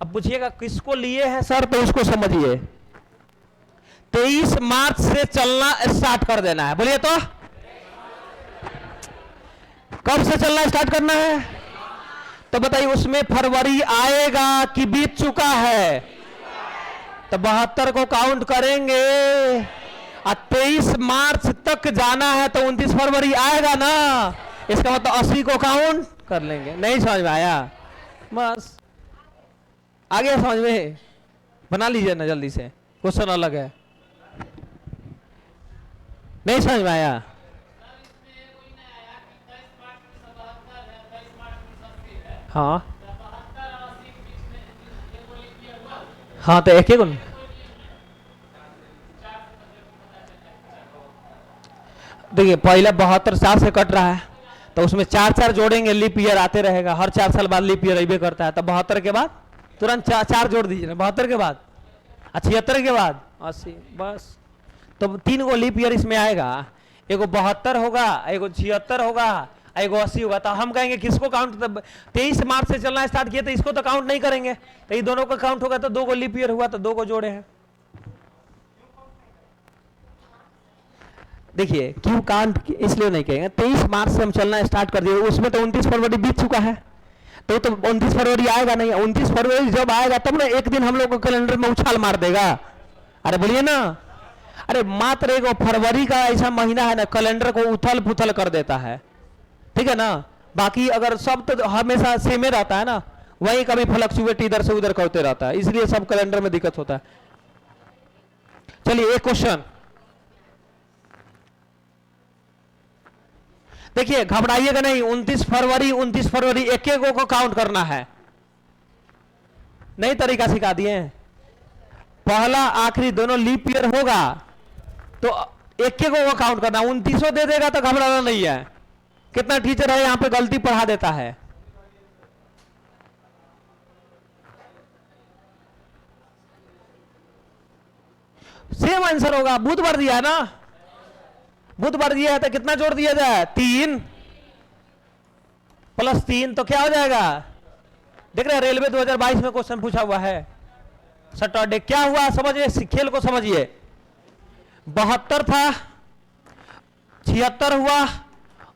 अब पूछिएगा किसको लिए है सर, तो उसको समझिए। 23 मार्च से चलना स्टार्ट कर देना है, बोलिए तो कब से चलना स्टार्ट करना है? तो बताइए उसमें फरवरी आएगा कि बीत चुका है? तो 72 को काउंट करेंगे और 23 मार्च तक जाना है, तो 29 फरवरी आएगा ना, इसका मतलब 80 को काउंट कर लेंगे। नहीं समझ में आया? बस आ गया समझ में? बना लीजिए ना जल्दी से, क्वेश्चन अलग है। नहीं समझ में आया? हाँ हाँ, तो एक एक देखिए, पहले 72 4 से कट रहा है, तो उसमें 4 4 जोड़ेंगे, लीप ईयर आते रहेगा, हर 4 साल बाद लीप ईयर अबे करता है। तब 72 के बाद तुरंत 4 जोड़ दीजिए ना, 72 के बाद 76 के बाद 80, बस। तो 3 गो लीप ईयर इसमें आएगा, एगो 72 होगा, एगो 76 होगा, एगो 80 होगा। तो हम कहेंगे किसको काउंट, 23 मार्च से चलना स्टार्ट किया तो इसको तो काउंट नहीं करेंगे, तो ये दोनों का काउंट होगा। तो 2 गो लीप ईयर हुआ तो 2 गो जोड़े हैं। देखिए क्यों काउंट इसलिए नहीं कहेंगे, 23 मार्च से हम चलना स्टार्ट कर दिए, उसमें तो 29 फरवरी बीत चुका है, तो 29 फरवरी आएगा नहीं। 29 फरवरी जब आएगा तब ना एक दिन हम लोग को कैलेंडर में उछाल मार देगा। अरे बोलिए ना, अरे मात्र एक फरवरी का ऐसा महीना है ना, कैलेंडर को उथल पुथल कर देता है, ठीक है ना। बाकी अगर सब तो हमेशा सेम ही रहता है ना, वही कभी फ्लक्चुएट इधर से उधर करते रहता है, इसलिए सब कैलेंडर में दिक्कत होता है। चलिए एक क्वेश्चन देखिए, घबराइएगा नहीं। 29 फरवरी एक एक को काउंट करना है, नई तरीका सिखा दिए। पहला आखिरी दोनों लीप ईयर होगा तो एक एक को काउंट करना। 29 दे देगा तो घबराना नहीं है। कितना टीचर है यहां पे गलती पढ़ा देता है। सेम आंसर होगा, बुधवार दिया है ना, बुधवार दिया है तो कितना जोड़ दिया जाए, 3 + 3 तो क्या हो जाएगा। देख रहे हैं रेलवे 2022 में क्वेश्चन पूछा हुआ है सैटरडे, क्या हुआ समझिए, खेल को समझिए। 72 था, 76 हुआ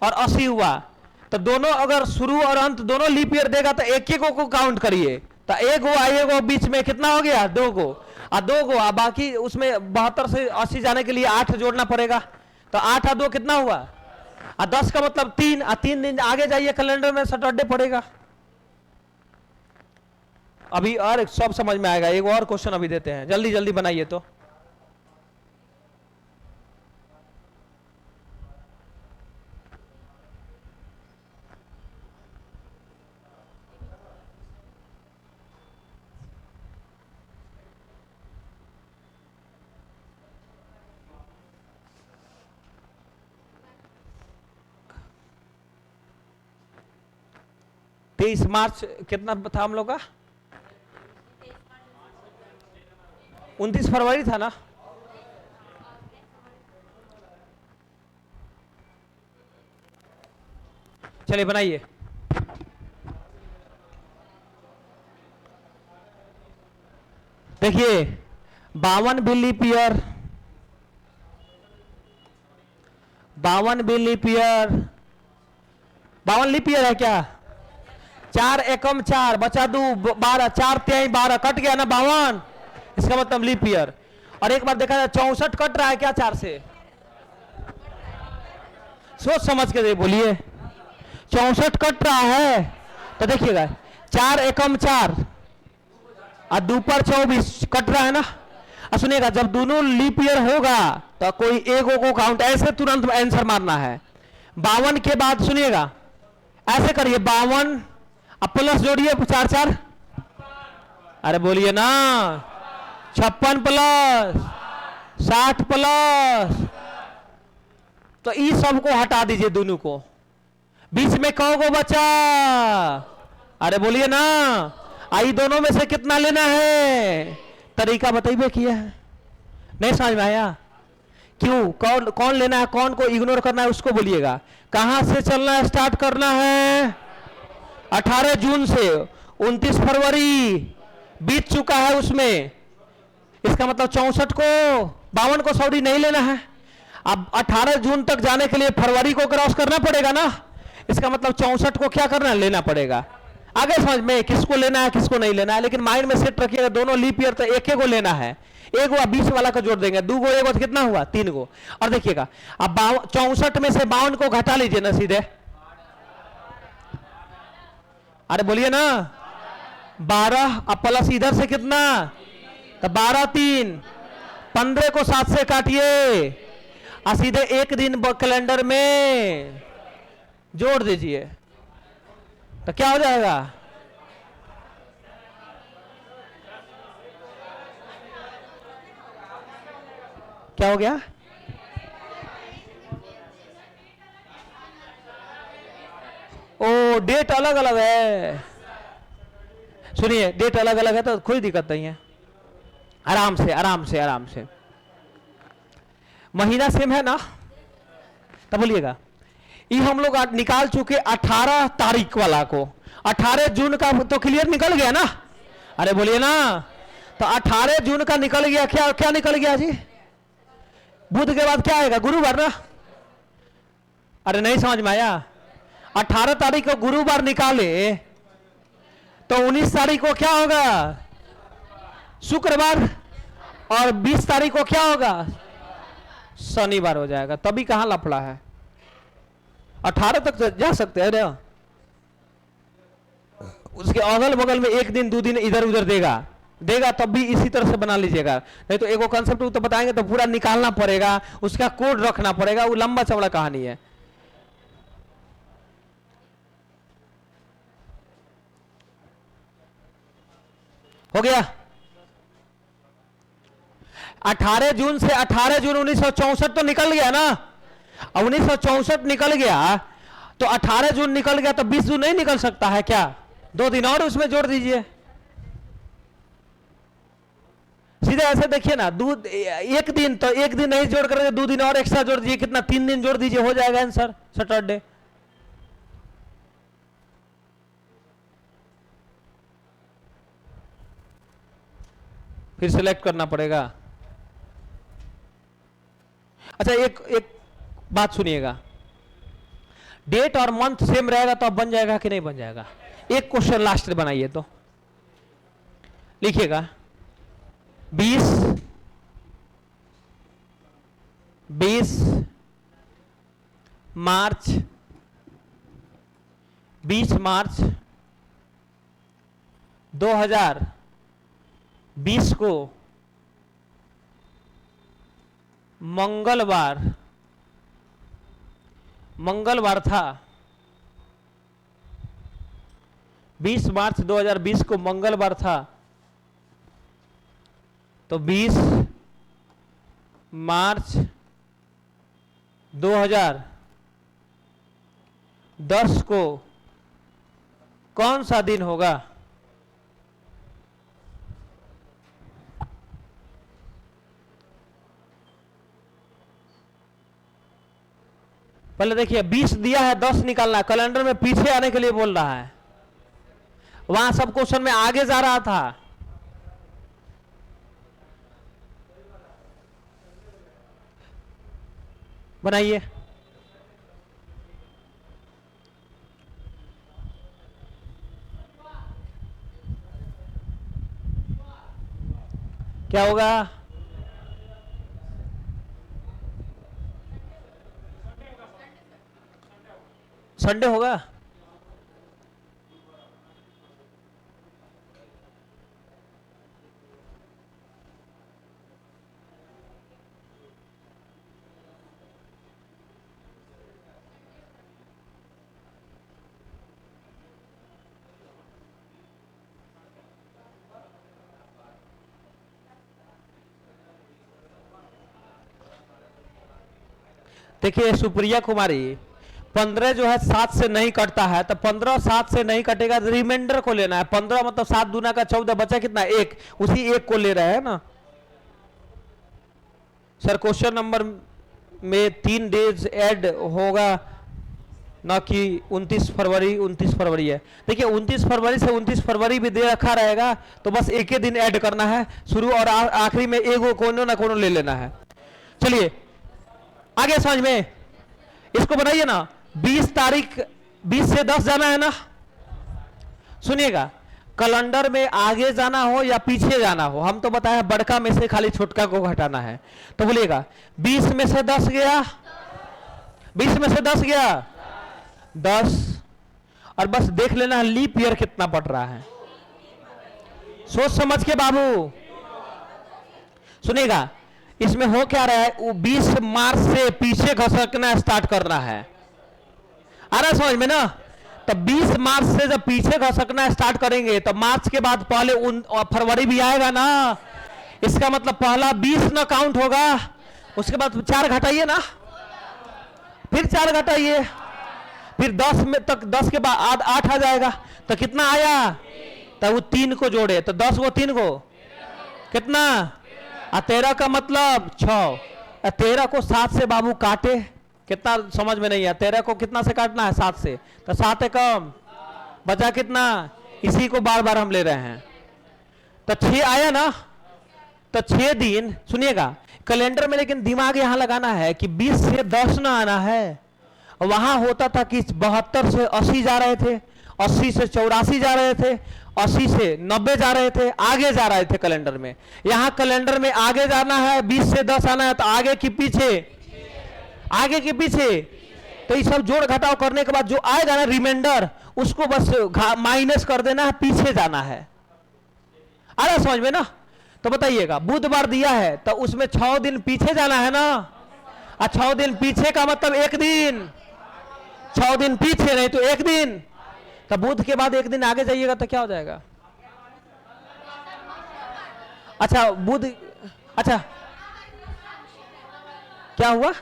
और 80 हुआ, तो दोनों अगर शुरू और अंत दोनों लीप ईयर देगा तो एक एक को काउंट करिए। तो एक हुआ, एक को बीच में कितना हो गया, 2 को, और 2 को, बाकी उसमें 72 से 80 जाने के लिए 8 जोड़ना पड़ेगा। तो 8 और 2 कितना हुआ, और 10 का मतलब 3, और 3 दिन आगे जाइए कैलेंडर में सैटरडे पड़ेगा। अभी और सब समझ में आएगा। एक और क्वेश्चन अभी देते हैं, जल्दी जल्दी बनाइए। तो तेईस मार्च कितना था हम लोग का, 29 फरवरी था ना। चलिए बनाइए। देखिए 52 भी लीप ईयर, 52 भी लीप ईयर, 52 लीप ईयर है क्या। 4 एकम 4 बचा 2 12, 4 3 12 कट गया ना 52, इसका मतलब लीप ईयर। और एक बार देखा जाए 64 कट रहा है क्या 4 से, सोच समझ के बोलिए। 64 कट रहा है तो देखिएगा 4 एकम 4 और 2 पर 24 कट रहा है ना। और सुनिएगा जब दोनों लीप ईयर होगा तो कोई एक को काउंट, ऐसे तुरंत आंसर मारना है। 52 के बाद सुनिएगा ऐसे करिए, 52 अब प्लस जोड़िए 4 4, अरे बोलिए ना, 56 प्लस 60 प्लस, तो इस सब को हटा दीजिए दोनों को। बीच में कौ को बचा, अरे बोलिए ना, आई दोनों में से कितना लेना है, तरीका बताइए किया है, नहीं समझ में आया। क्यों, कौन कौन लेना है, कौन को इग्नोर करना है उसको बोलिएगा। कहां से चलना स्टार्ट करना है, 18 जून से। 29 फरवरी बीत चुका है उसमें, इसका मतलब 64 को 52 को सॉरी नहीं लेना है। अब 18 जून तक जाने के लिए फरवरी को क्रॉस करना पड़ेगा ना, इसका मतलब 64 को क्या करना लेना पड़ेगा। आगे समझ में किसको लेना है किसको नहीं लेना है, लेकिन माइंड में सेट रखिएगा दोनों लीप ईयर तो एक को लेना है। एक हुआ 20 वाला को जोड़ देंगे, 2 को, एक को कितना हुआ 3 को। और देखिएगा अब 64 में से 52 को घटा लीजिए ना सीधे, अरे बोलिए ना, 12 अब प्लस इधर से कितना, तो 12 3 15 को 7 से काटिए और सीधे एक दिन कैलेंडर में जोड़ दीजिए, तो क्या हो जाएगा, क्या हो गया, डेट अलग अलग है। सुनिए, डेट अलग अलग है तो कोई दिक्कत नहीं है, आराम से आराम से आराम से। महीना सेम है ना, तब बोलिएगा। ये हम लोग निकाल चुके 18 तारीख वाला को। 18 जून का तो क्लियर निकल गया ना, अरे बोलिए ना। तो 18 जून का निकल गया, क्या क्या निकल गया जी? बुध के बाद क्या आएगा? गुरुवार ना। अरे नहीं समझ में आया? 18 तारीख को गुरुवार निकाले तो 19 तारीख को क्या होगा? शुक्रवार। और 20 तारीख को क्या होगा? शनिवार हो जाएगा। तभी कहां लफड़ा है? 18 तक जा सकते हैं ना। उसके अगल बगल में एक दिन 2 दिन इधर उधर देगा तब भी इसी तरह से बना लीजिएगा। नहीं तो एगो कंसेप्ट तो बताएंगे तो पूरा निकालना पड़ेगा, उसका कोड रखना पड़ेगा, वो लंबा चौड़ा कहानी है। हो गया? 18 जून से 18 जून 1964 तो निकल गया ना। अब 1964 निकल गया तो 18 जून निकल गया तो 20 जून नहीं निकल सकता है क्या? 2 दिन और उसमें जोड़ दीजिए। सीधे ऐसे देखिए ना, एक दिन तो एक दिन नहीं जोड़ कर 2 दिन और एक्स्ट्रा जोड़ दीजिए, कितना? 3 दिन जोड़ दीजिए, हो जाएगा आंसर सैटरडे। फिर सिलेक्ट करना पड़ेगा। अच्छा, एक बात सुनिएगा, डेट और मंथ सेम रहेगा तो अब बन जाएगा कि नहीं बन जाएगा? एक क्वेश्चन लास्ट में बनाइए तो लिखिएगा 20 मार्च 20 मार्च 2020 को मंगलवार था। 20 मार्च 2020 को मंगलवार था तो 20 मार्च 2010 को कौन सा दिन होगा? पहले देखिए 20 दिया है, 10 निकालना है। कैलेंडर में पीछे आने के लिए बोल रहा है, वहां सब क्वेश्चन में आगे जा रहा था। बनाइए। क्या होगा? संडे होगा। देखिए सुप्रिया कुमारी, 15 जो है 7 से नहीं कटता है, तो 15 7 से नहीं कटेगा तो रिमाइंडर को लेना है। 15 मतलब 7 दूना का 14, बचा कितना? 1। उसी 1 को ले रहे हैं ना सर। क्वेश्चन नंबर में 3 डेज ऐड होगा, ना कि 29 फरवरी है। देखिए 29 फरवरी से 29 फरवरी भी दे रखा रहेगा तो बस एक ही दिन ऐड करना है, शुरू और आखिरी में एगो कोनो ना कोनो ले लेना है। चलिए आगे समझ में, इसको बनाइए ना। 20 तारीख 20 से 10 जाना है ना। सुनिएगा, कैलेंडर में आगे जाना हो या पीछे जाना हो, हम तो बताया बड़का में से खाली छोटका को घटाना है। तो बोलिएगा 20 में से 10 गया, 20 में से 10 गया 10, और बस देख लेना है लीप ईयर कितना पड़ रहा है। सोच समझ के बाबू सुनिएगा, इसमें हो क्या रहा है? 20 मार्च से पीछे घसकना स्टार्ट करना है। आ रहा समझ में ना? तो 20 मार्च से जब पीछे घसकना स्टार्ट करेंगे तो मार्च के बाद पहले फरवरी भी आएगा ना। इसका मतलब पहला 20 ना काउंट होगा, उसके बाद 4 घटाइए ना, फिर 4 घटाइए, फिर 10 में तक 10 के बाद 8 आ जाएगा, तो कितना आया, तो वो 3 को जोड़े, तो 10 को 3 को कितना, 13 का मतलब 6, 13 को 7 से बाबू काटे, कितना समझ में नहीं है, 13 को कितना से काटना है, 7 से, तो 7 कम बचा कितना, इसी को बार बार हम ले रहे हैं, तो 6 आया ना, तो 6 दिन सुनिएगा कैलेंडर में, लेकिन दिमाग यहां लगाना है कि 20 से 10 ना आना है। वहां होता था कि 72 से 80 जा रहे थे, 80 से 84 जा रहे थे, 80 से 90 जा रहे थे, आगे जा रहे थे कैलेंडर में। यहां कैलेंडर में आगे जाना है, 20 से 10 आना है, तो आगे की पीछे, आगे के पीछे, तो ये सब जोड़ घटाव करने के बाद जो आएगा ना रिमाइंडर, उसको बस माइनस कर देना है, पीछे जाना है। आ रहा समझ में ना? तो बताइएगा बुधवार दिया है तो उसमें 6 दिन पीछे जाना है ना, और 6 दिन पीछे का मतलब 1 दिन, 6 दिन पीछे नहीं तो 1 दिन, तो बुध के बाद 1 दिन आगे जाइएगा तो क्या हो जाएगा, अच्छा बुध, अच्छा क्या हुआ,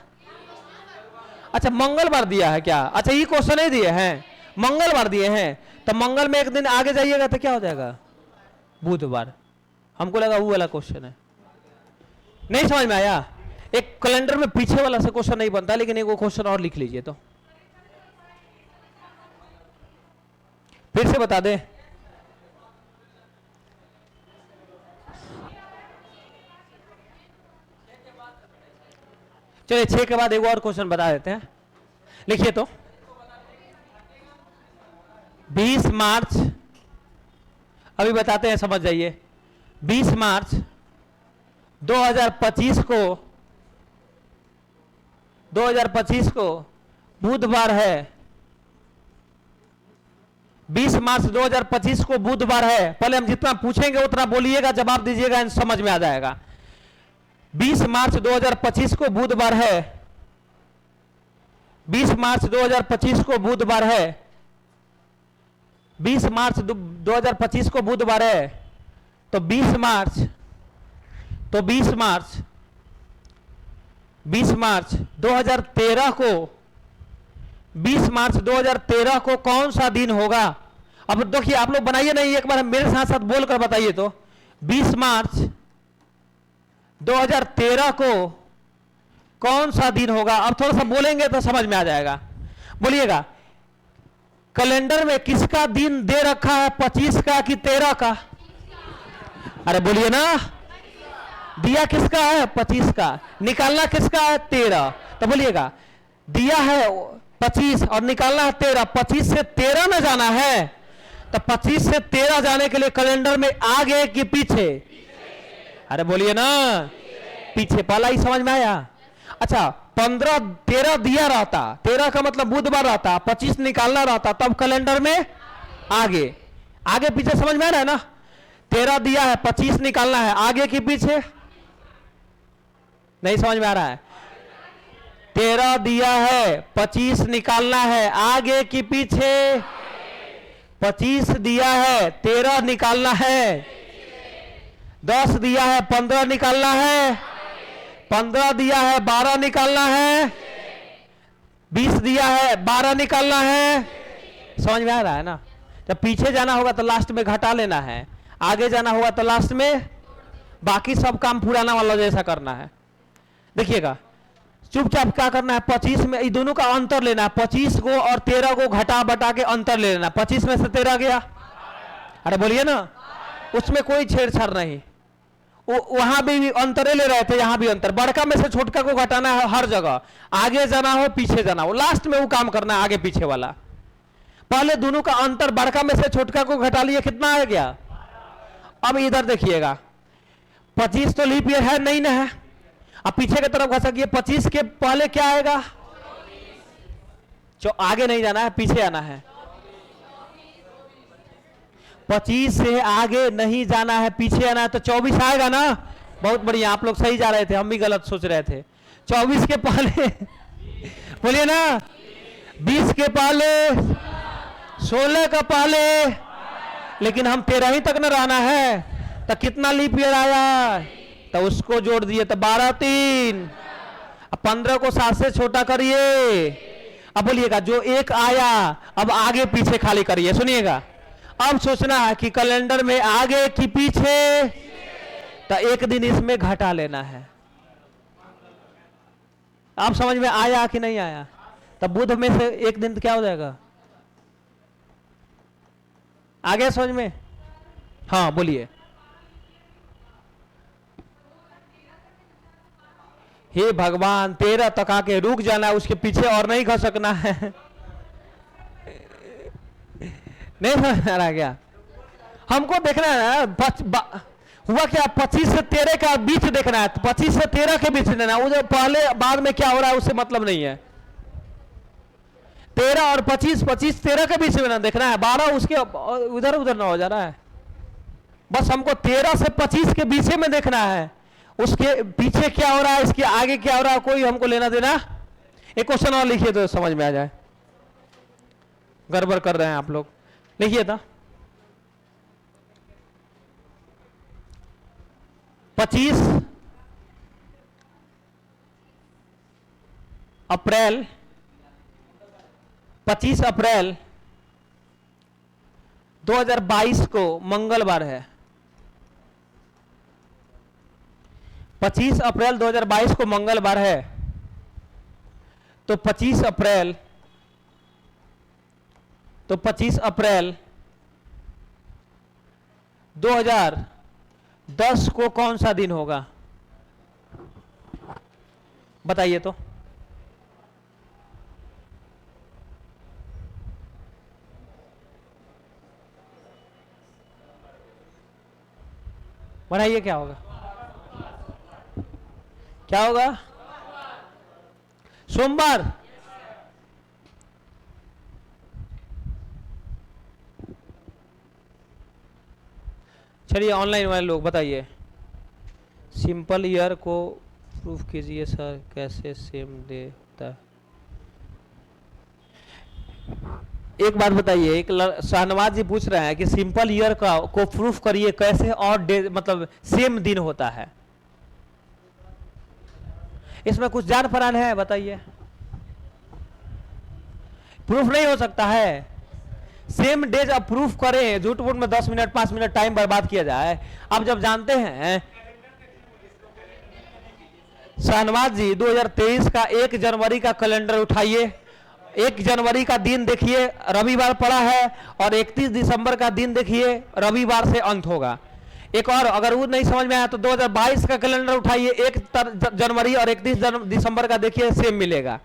अच्छा मंगलवार दिया है क्या, अच्छा ये क्वेश्चन नहीं दिए हैं, मंगलवार दिए हैं, तो मंगल में 1 दिन आगे जाइएगा तो क्या हो जाएगा, बुधवार। हमको लगा वो वाला क्वेश्चन है, नहीं समझ में आया। एक कैलेंडर में पीछे वाला से क्वेश्चन नहीं बनता, लेकिन एक वो क्वेश्चन और लिख लीजिए, तो फिर से बता दें, चलिए 6 के बाद एक और क्वेश्चन बता देते हैं, लिखिए तो 20 मार्च, अभी बताते हैं समझ जाइए, 20 मार्च 2025 को बुधवार है, 20 मार्च 2025 को बुधवार है। पहले हम जितना पूछेंगे उतना बोलिएगा, जवाब दीजिएगा, समझ में आ जाएगा। 20 मार्च 2025 को बुधवार है, 20 मार्च 2025 को बुधवार है, 20 मार्च 2025 को बुधवार है, तो 20 मार्च 2013 को, 20 मार्च 2013 को कौन सा दिन होगा। अब देखिए आप लोग बनाइए नहीं, एक बार मेरे साथ साथ बोलकर बताइए तो, 20 मार्च 2013 को कौन सा दिन होगा। अब थोड़ा सा बोलेंगे तो समझ में आ जाएगा, बोलिएगा कैलेंडर में किसका दिन दे रखा है, 25 का कि 13 का, अरे बोलिए ना, दिया किसका है, 25 का, निकालना किसका है, 13, तो बोलिएगा दिया है 25 और निकालना है 13, 25 से 13 में जाना है, तो 25 से 13 जाने के लिए कैलेंडर में आगे कि पीछे, अरे बोलिए ना, पीछे। पहला ही समझ में आया। अच्छा 15 13 दिया रहता, 13 का मतलब बुधवार रहता, 25 निकालना रहता, तब कैलेंडर में आगे, आगे पीछे समझ में आ रहा है ना। 13 दिया है, 25 निकालना है, आगे की पीछे, नहीं समझ में आ रहा है। 13 दिया है, 25 निकालना है, आगे की पीछे, 25 दिया है, 13 निकालना है, 10 दिया है, 15 निकालना है, 15 दिया है, 12 निकालना है, 20 दिया है, 12 निकालना है, समझ में आ रहा है ना। जब पीछे जाना होगा तो लास्ट में घटा लेना है, आगे जाना होगा तो लास्ट में, बाकी सब काम पुराना वाला जैसा करना है। देखिएगा चुपचाप क्या करना है, 25 में ये दोनों का अंतर लेना है, 25 को और 13 को घटा बटा के अंतर ले लेना। 25 में से 13 गया, अरे बोलिए ना, उसमें कोई छेड़छाड़ नहीं, वहां भी अंतरे ले रहे थे, यहां भी अंतर, बड़का में से छोटका को घटाना है हर जगह, आगे जाना हो पीछे जाना हो, लास्ट में वो काम करना है आगे पीछे वाला। पहले दोनों का अंतर बड़का में से छोटका को घटा लिए, कितना आ गया। अब इधर देखिएगा 25 तो लीप ईयर है नहीं ना है, अब पीछे की तरफ घसकिए, 25 के पहले क्या आएगा, आगे नहीं जाना है, पीछे आना है। 25 से आगे नहीं जाना है, पीछे आना है, तो 24 आएगा ना। बहुत बढ़िया, आप लोग सही जा रहे थे, हम भी गलत सोच रहे थे। 24 के पहले बोलिए ना, 20 के पहले, 16 का पहले, लेकिन हम 13 ही तक न रहना है, तो कितना लीप ईयर आया, तो उसको जोड़ दिए, तो 12 3, 15 को 7 से छोटा करिए, अब बोलिएगा, जो एक आया अब आगे पीछे खाली करिए, सुनिएगा। अब सोचना है कि कैलेंडर में आगे कि पीछे, तो एक दिन इसमें घटा लेना है। आप समझ में आया कि नहीं आया? तब बुध में से एक दिन क्या हो जाएगा? आगे समझ में? हाँ बोलिए। हे भगवान, 13 तक आके रुक जाना है, उसके पीछे और नहीं खसकना है। नहीं समझ आ रहा क्या? हमको देखना है हुआ क्या, 25 से 13 का बीच देखना है, 25 से 13 के बीच देना, वो जो पहले बाद में क्या हो रहा है उससे मतलब नहीं है। 13 और 25, 25 13 के बीच में ना देखना है, 12 उसके उधर उधर ना हो जा रहा है। बस हमको 13 से 25 के बीच में देखना है, उसके पीछे क्या हो रहा है, इसके आगे क्या हो रहा है, कोई हमको लेना देना। एक क्वेश्चन और लिखिए तो समझ में आ जाए, गड़बड़ कर रहे हैं आप लोग। लिखिए था 25 अप्रैल 25 अप्रैल 2022 को मंगलवार है। 25 अप्रैल 2022 को मंगलवार है, तो 25 अप्रैल 2010 को कौन सा दिन होगा? बताइए तो। बनाइए, क्या होगा? क्या होगा? सोमवार। चलिए ऑनलाइन वाले लोग बताइए, सिंपल ईयर को प्रूफ कीजिए सर, कैसे सेम देता है? एक बात बताइए, एक शाहनवाज जी पूछ रहे हैं कि सिंपल ईयर का को प्रूफ करिए कैसे, और डे मतलब सेम दिन होता है। इसमें कुछ जान पहचान है? बताइए। प्रूफ नहीं हो सकता है। सेम डेज अब प्रूफ करें, झूठ मूठ में 10 मिनट 5 मिनट टाइम बर्बाद किया जाए। अब जब जानते हैं शाहनवाज जी, 2023 का 1 जनवरी का कैलेंडर उठाइए, 1 जनवरी का दिन देखिए रविवार पड़ा है, और 31 दिसंबर का दिन देखिए रविवार से अंत होगा। एक और अगर वो नहीं समझ में आया तो 2022 का कैलेंडर उठाइए, 1 जनवरी और 31 दिसंबर का देखिए, सेम मिलेगा।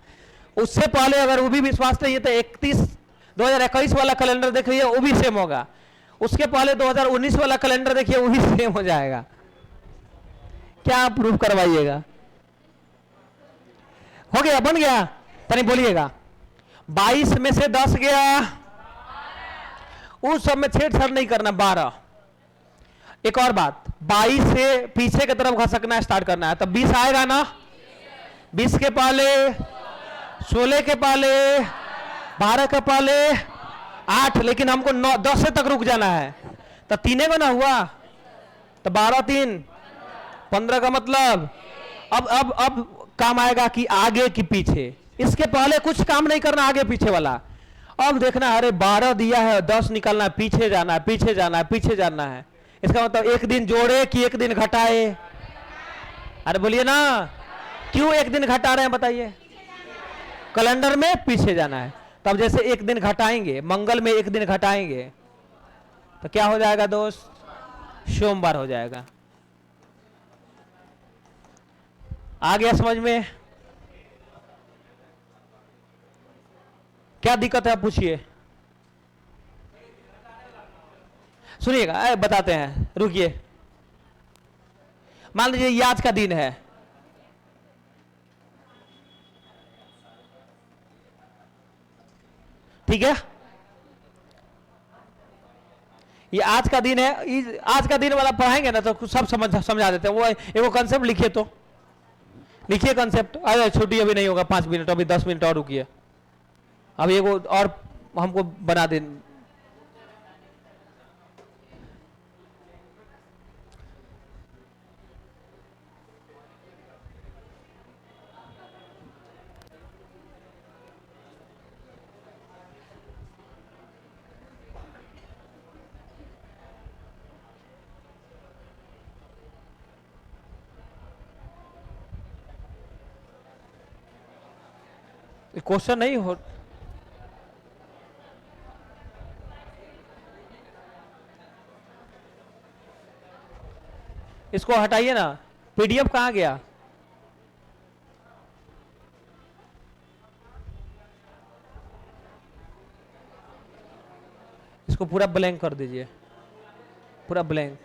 उससे पहले अगर वो भी विश्वास नहीं है तो 2021 वाला कैलेंडर देखिए, वो भी सेम होगा। उसके पहले 2019 वाला कैलेंडर देखिए, वो भी सेम हो जाएगा। क्या आप प्रूफ करवाइएगा? हो गया, बन गया? तनी बोलिएगा। 22 में से 10 गया, उस सब में छेड़छाड़ नहीं करना। 12। एक और बात, 22 से पीछे की तरफ घसकना स्टार्ट करना है, तब 20 आएगा ना? 20 के पहले, 16 के पहले, 12 के पहले, 8, लेकिन हमको 10 से तक रुक जाना है, तो 3 का ना हुआ, तो 12 3 15 का मतलब अब काम आएगा कि आगे कि पीछे। इसके पहले कुछ काम नहीं करना, आगे पीछे वाला। अब देखना, अरे 12 दिया है, 10 निकालना है, पीछे जाना है, पीछे जाना है, पीछे जाना है। इसका मतलब एक दिन जोड़े कि एक दिन घटाए? अरे बोलिए ना, क्यों एक दिन घटा रहे हैं बताइए? कैलेंडर में पीछे जाना है। तब जैसे एक दिन घटाएंगे, मंगल में एक दिन घटाएंगे, तो क्या हो जाएगा दोस्त? सोमवार हो जाएगा। आ गया समझ में? क्या दिक्कत है आप पूछिए। सुनिएगा, बताते हैं, रुकिए। मान लीजिए ये आज का दिन है, ठीक है? ये आज का दिन है, आज का दिन वाला पढ़ाएंगे ना तो सब समझा देते हैं। वो एगो कंसेप्ट लिखिए तो, लिखिए कंसेप्ट। अरे छुट्टी अभी नहीं होगा, 5 मिनट, अभी 10 मिनट और रुकिए। अभी एगो और हमको बना दे। क्वेश्चन नहीं हो, इसको हटाइए ना, पीडीएफ कहाँ गया? इसको पूरा ब्लैंक कर दीजिए, पूरा ब्लैंक,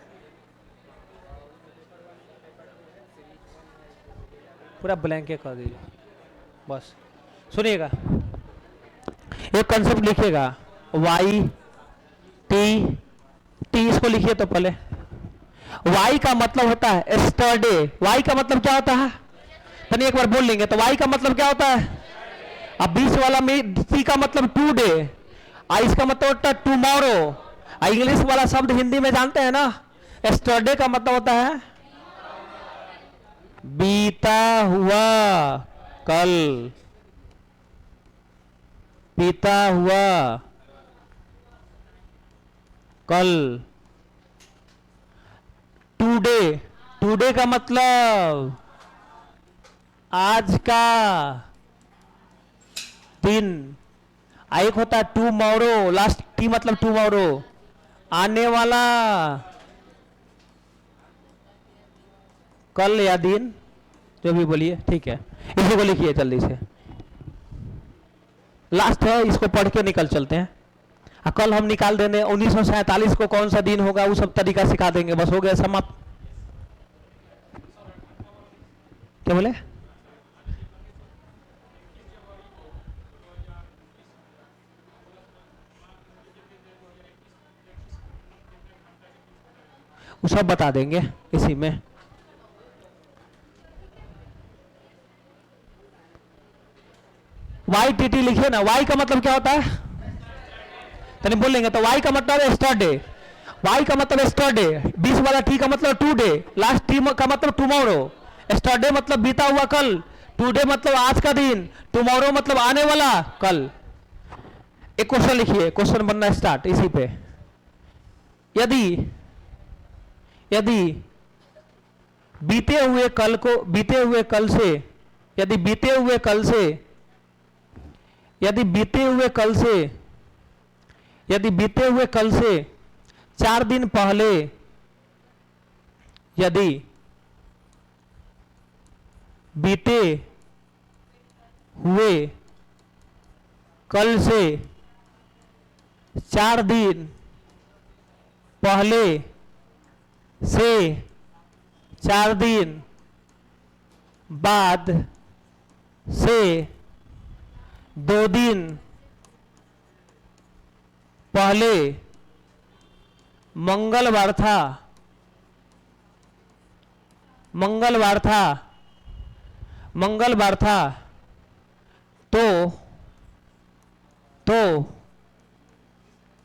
पूरा ब्लैंक कर दीजिए बस। सुनिएगा, एक कंसेप्ट लिखिएगा, वाई टी, टी इसको लिखिए तो पहले। वाई का मतलब होता है एस्टरडे। वाई का मतलब क्या होता है? तनी एक बार बोल लेंगे तो वाई का मतलब क्या होता है? अब 20 वाला में टी का मतलब टू डे, इसका मतलब होता है टुमारो। इंग्लिश वाला शब्द हिंदी में जानते हैं ना, एस्टरडे का मतलब होता है बीता हुआ कल, बीता हुआ कल। टुडे, टुडे का मतलब आज का दिन। एक होता है टुमारो, लास्ट टी मतलब टुमारो, आने वाला कल या दिन, जो भी बोलिए, ठीक है। इसी को लिखिए जल्दी से, लास्ट है, इसको पढ़ के निकल चलते हैं। कल हम निकाल देंगे 1947 को कौन सा दिन होगा, वो सब तरीका सिखा देंगे, बस हो गया समाप्त। क्या बोले? वो सब बता देंगे इसी में। वाई टी टी लिखिए ना। वाई का मतलब क्या होता है? तनी बोल लेंगे तो वाई का मतलब है स्टरडे, वाई का मतलब स्टरडे, 20 वाला टी का मतलब टू डे, लास्ट टी का मतलब टुमारो। स्टरडे मतलब बीता हुआ कल, टुडे मतलब आज का दिन, टुमारो मतलब आने वाला कल। एक क्वेश्चन लिखिए, क्वेश्चन बनना स्टार्ट इसी पे। यदि यदि बीते हुए कल को, बीते हुए कल से, यदि बीते हुए कल से, यदि बीते हुए कल से, यदि बीते हुए कल से 4 दिन पहले, यदि बीते हुए कल से 4 दिन पहले से 4 दिन बाद से 2 दिन पहले मंगलवार था, मंगलवार था, मंगलवार था, तो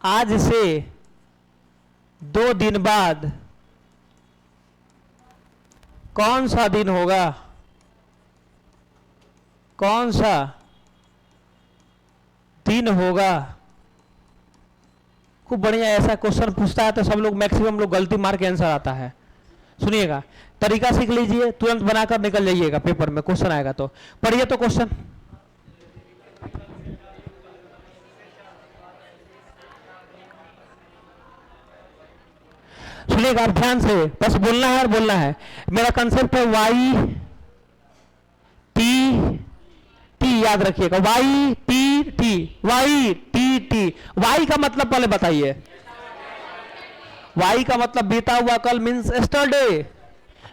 आज से 2 दिन बाद कौन सा दिन होगा? कौन सा दिन होगा? खूब बढ़िया। ऐसा क्वेश्चन पूछता है तो सब लोग मैक्सिमम लोग गलती मार के आंसर आता है। सुनिएगा, तरीका सीख लीजिए, तुरंत बनाकर निकल जाइएगा, पेपर में क्वेश्चन आएगा तो पढ़िए तो क्वेश्चन। सुनिएगा आप ध्यान से, बस बोलना है और बोलना है। मेरा कंसेप्ट है वाई टी टी, याद रखिएगा, Y T T, Y T T. Y का मतलब पहले बताइए। वाई का मतलब बीता हुआ कल मीन्स एस्टरडे।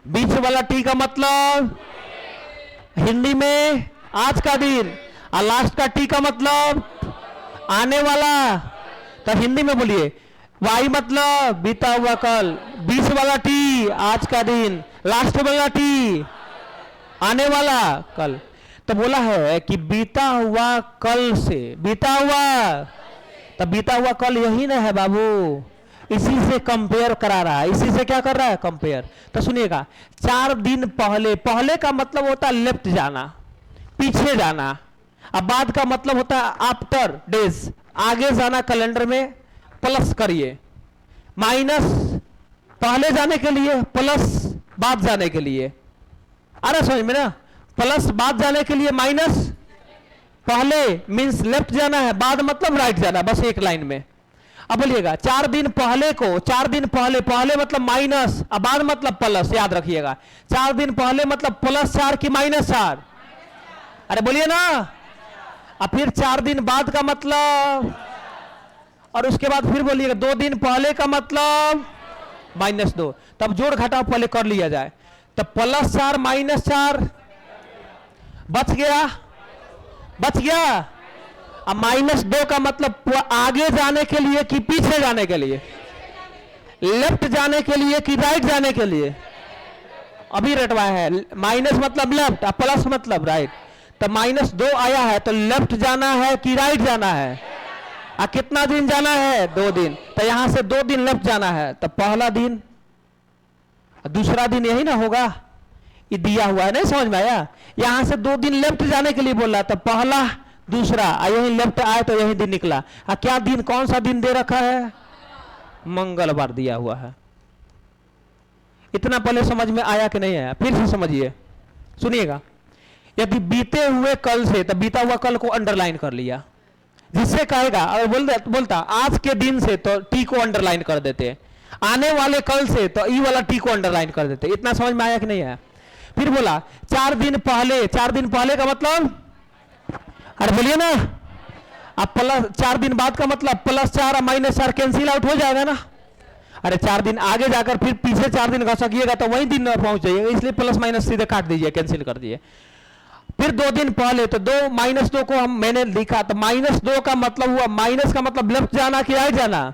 बीच वाला टी का मतलब हिंदी में आज का दिन, और लास्ट का टी का मतलब आने वाला। तो हिंदी में बोलिए, वाई मतलब बीता हुआ कल, बीच वाला टी आज का दिन, लास्ट वाला टी आने वाला कल। तो बोला है कि बीता हुआ कल से, बीता हुआ, तो बीता हुआ कल यही ना है बाबू, इसी से कंपेयर करा रहा है। इसी से क्या कर रहा है? कंपेयर। तो सुनिएगा, 4 दिन पहले, पहले का मतलब होता है लेफ्ट जाना, पीछे जाना। अब बाद का मतलब होता है आफ्टर डेज, आगे जाना कैलेंडर में, प्लस करिए, माइनस पहले जाने के लिए, प्लस बाद जाने के लिए। अरे समझ में ना, प्लस बाद जाने के लिए माइनस पहले मीन्स लेफ्ट जाना है, बाद मतलब राइट जाना है, बस एक लाइन में। अब बोलिएगा 4 दिन पहले को, 4 दिन पहले, पहले मतलब माइनस, अब बाद मतलब प्लस, याद रखिएगा। 4 दिन पहले मतलब +4 की -4, अरे बोलिए ना। अब फिर 4 दिन बाद का मतलब, और उसके बाद फिर बोलिएगा 2 दिन पहले का मतलब -2। तब जोड़ घटाव पहले कर लिया जाए। तब +4 -4 बच गया, बच गया। अब -2 का मतलब आगे जाने के लिए कि पीछे जाने के लिए, लेफ्ट जाने के लिए कि राइट जाने के लिए, अभी रटवा है। माइनस मतलब लेफ्ट और प्लस मतलब राइट। तो -2 आया है तो लेफ्ट जाना है कि राइट जाना है, और कितना दिन जाना है? 2 दिन। तो यहां से 2 दिन लेफ्ट जाना है, तो पहला दिन दूसरा दिन यही ना होगा, ये दिया हुआ है, नहीं समझ में आया? यहां से 2 दिन लेफ्ट जाने के लिए बोल रहा था, पहला दूसरा, यही लेफ्ट आए तो यही दिन निकला। क्या दिन, कौन सा दिन दे रखा है? मंगलवार दिया हुआ है। इतना पहले समझ में आया कि नहीं आया? फिर से समझिए, सुनिएगा। यदि बीते हुए कल से, तो बीता हुआ कल को अंडरलाइन कर लिया, जिससे कहेगा, अगर बोलता आज के दिन से तो टी को अंडरलाइन कर देते, आने वाले कल से तो ई वाला टी को अंडरलाइन कर देते। इतना समझ में आया कि नहीं आया? फिर बोला 4 दिन पहले, 4 दिन पहले का मतलब, अरे बोलिए ना। अब +4 दिन बाद का मतलब +4 और -4 कैंसिल आउट हो जाएगा ना। अरे 4 दिन आगे जाकर फिर पीछे 4 दिन घसकिएगा तो वही दिन पहुंच जाइएगा, इसलिए +- सीधे काट दीजिए, कैंसिल कर दीजिए। फिर 2 दिन पहले, तो 2 -2 को हम मैंने लिखा, तो -2 का मतलब हुआ, माइनस का मतलब लेफ्ट जाना कि राइट जाना।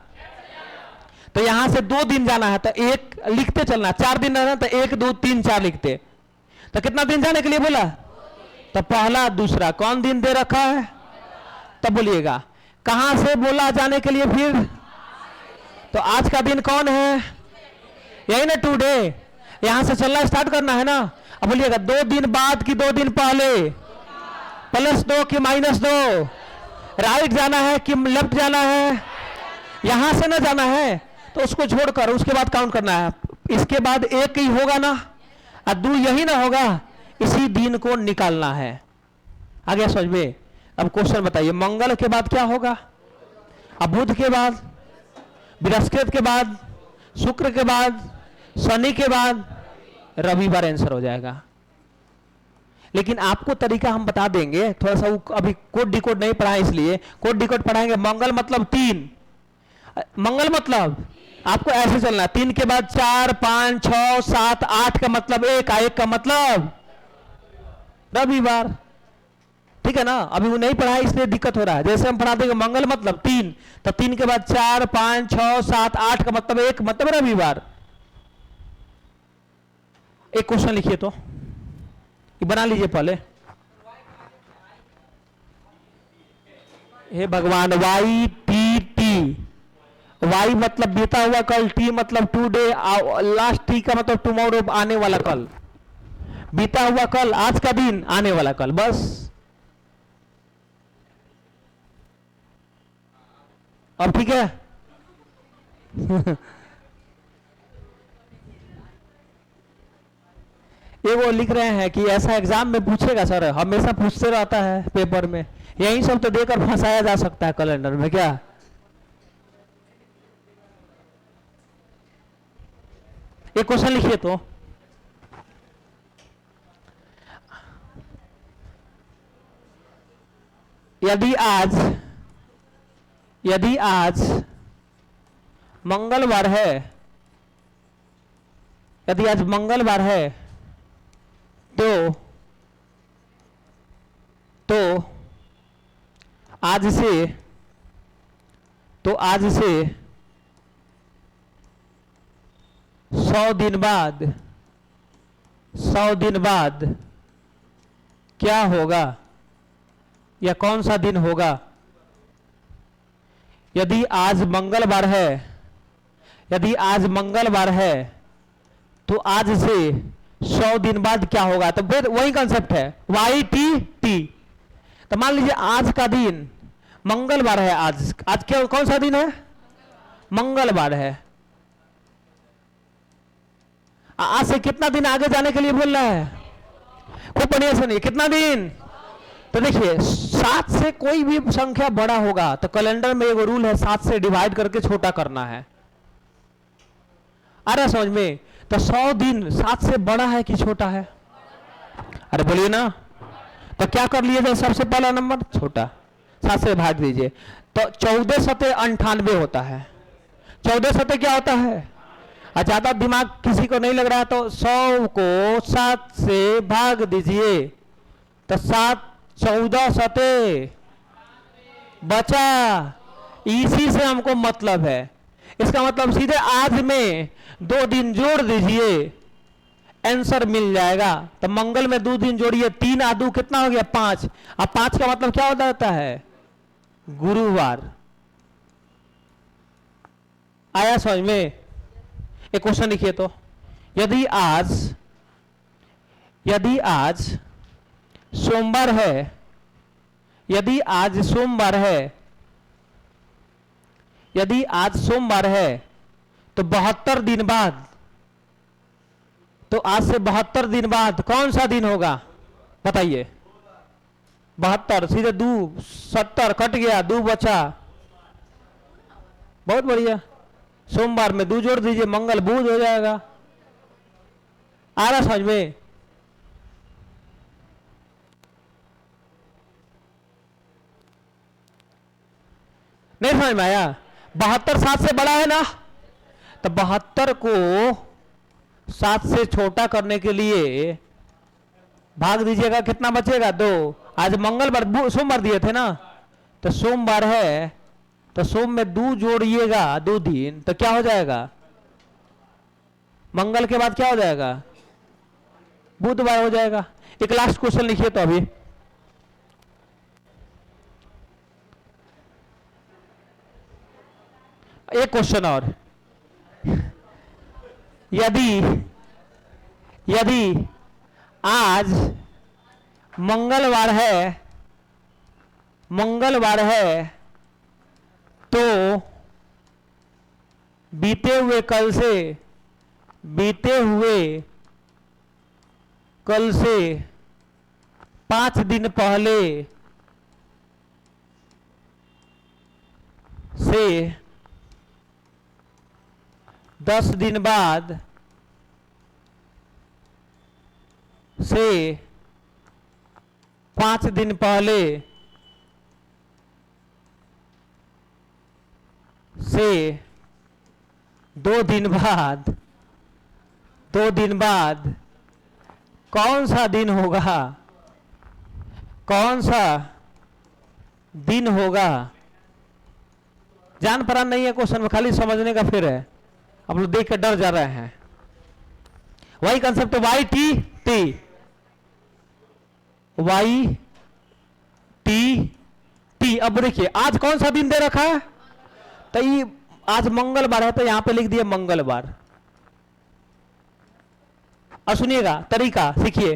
तो यहां से 2 दिन जाना है तो 1 लिखते चलना, 4 दिन रहना तो 1 2 3 4 लिखते। तो कितना दिन जाने के लिए बोला? तो पहला दूसरा कौन दिन दे रखा है? तब बोलिएगा कहां से बोला जाने के लिए? फिर तो आज का दिन कौन है? यही ना, टुडे। यहां से चलना स्टार्ट करना है ना। अब बोलिएगा 2 दिन बाद कि 2 दिन पहले, +2 कि -2, राइट जाना है कि लेफ्ट जाना है? यहां से ना जाना है तो उसको छोड़कर उसके बाद काउंट करना है। इसके बाद 1 ही होगा ना, और 2 यही ना होगा, इसी दिन को निकालना है। आ गया समझ में? अब क्वेश्चन बताइए, मंगल के बाद क्या होगा? अब बुध के बाद, बृहस्पति के बाद, शुक्र के बाद, शनि के बाद, रविवार आंसर हो जाएगा। लेकिन आपको तरीका हम बता देंगे, थोड़ा सा अभी कोड डिकोड नहीं पढ़ा इसलिए कोड डिकोड पढ़ाएंगे। मंगल मतलब 3, मंगल मतलब आपको ऐसे चलना है, 3 के बाद 4 5 6 7 8 का मतलब 1, 1 का मतलब रविवार। ठीक है ना? अभी वो नहीं पढ़ा इसलिए दिक्कत हो रहा है। जैसे हम पढ़ा देंगे मंगल मतलब 3, तो 3 के बाद 4 5 6 7 8 का मतलब 1, मतलब रविवार। एक क्वेश्चन लिखिए तो, ये बना लीजिए पहले। हे भगवान, वाई टी टी, वाई मतलब बीता हुआ कल, टी मतलब टुडे, लास्ट टी का मतलब टुमारो, आने वाला कल। बीता हुआ कल आज का दिन, आने वाला कल, बस। अब ठीक है? ये वो लिख रहे हैं कि ऐसा एग्जाम में पूछेगा सर, हमेशा पूछते रहता है पेपर में, यही सब तो देकर फंसाया जा सकता है कैलेंडर में क्या? एक क्वेश्चन लिखिए तो, यदि आज मंगलवार है, यदि आज मंगलवार है तो आज से 100 दिन बाद क्या होगा, या कौन सा दिन होगा? यदि आज मंगलवार है, तो आज से 100 दिन बाद क्या होगा? तो फिर वही कंसेप्ट है, वाई टी टी। तो मान लीजिए आज का दिन मंगलवार है, आज क्या, कौन सा दिन है? मंगलवार है। आज से कितना दिन आगे जाने के लिए बोल रहा है? खूब बढ़िया सुनिए, कितना दिन? तो देखिए 7 से कोई भी संख्या बड़ा होगा तो कैलेंडर में एक रूल है 7 से डिवाइड करके छोटा करना है। आ रहा समझ में? तो 100 दिन 7 से बड़ा है कि छोटा है? अरे बोलिए ना। तो क्या कर लिए थे? सबसे पहला नंबर छोटा, 7 से भाग दीजिए तो 14 सते 98 होता है। 14 सते क्या होता है? ज्यादा दिमाग किसी को नहीं लग रहा तो 100 को 7 से भाग दीजिए तो 7 14 सते बचा। इसी से हमको मतलब है। इसका मतलब सीधे आज में 2 दिन जोड़ दीजिए, आंसर मिल जाएगा। तो मंगल में 2 दिन जोड़िए, 3 और 2 कितना हो गया? 5। अब 5 का मतलब क्या होता है? गुरुवार। आया समझ में? एक क्वेश्चन लिखिए तो, यदि आज सोमवार है, यदि आज सोमवार है तो 72 दिन बाद, तो आज से 72 दिन बाद कौन सा दिन होगा बताइए? 72 सीधे 2 70 कट गया, 2 बचा। बहुत बढ़िया। सोमवार में 2 जोड़ दीजिए, मंगल बुध हो जाएगा। आ रहा समझ में? नहीं समझ में आया? 72 7 से बड़ा है ना, तो 72 को 7 से छोटा करने के लिए भाग दीजिएगा, कितना बचेगा? 2। आज मंगलवार सोमवार दिए थे ना, तो सोमवार है तो सोम में 2 जोड़िएगा 2 दिन, तो क्या हो जाएगा? मंगल के बाद क्या हो जाएगा? बुधवार हो जाएगा। एक लास्ट क्वेश्चन लिखिए तो अभी, एक क्वेश्चन और। यदि आज मंगलवार है तो बीते हुए कल से 5 दिन पहले से 10 दिन बाद से 5 दिन पहले से 2 दिन बाद कौन सा दिन होगा? कौन सा दिन होगा? जान परान नहीं है क्वेश्चन में, खाली समझने का फिर है। आप लोग देख के डर जा रहे हैं। वही कंसेप्ट वाई टी टी। अब देखिए आज कौन सा दिन दे रखा है? तो ये आज मंगलवार है तो यहां पे लिख दिया मंगलवार। और सुनिएगा तरीका सीखिए।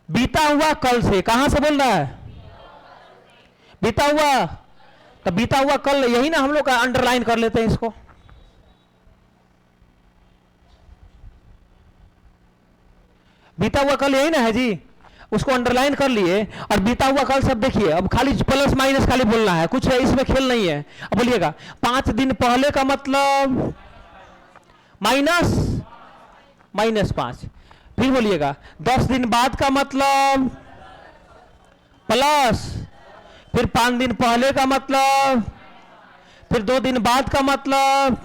बीता हुआ कल से, कहां से बोल रहा है? बीता हुआ, तो बीता हुआ कल यही ना, हम लोग का अंडरलाइन कर लेते हैं इसको। बीता हुआ कल यही ना है जी, उसको अंडरलाइन कर लिए। और बीता हुआ कल सब देखिए, अब खाली प्लस माइनस खाली बोलना है, कुछ है इसमें खेल नहीं है। अब बोलिएगा 5 दिन पहले का मतलब -5। फिर बोलिएगा 10 दिन बाद का मतलब प्लस, फिर 5 दिन पहले का मतलब, फिर 2 दिन बाद का मतलब,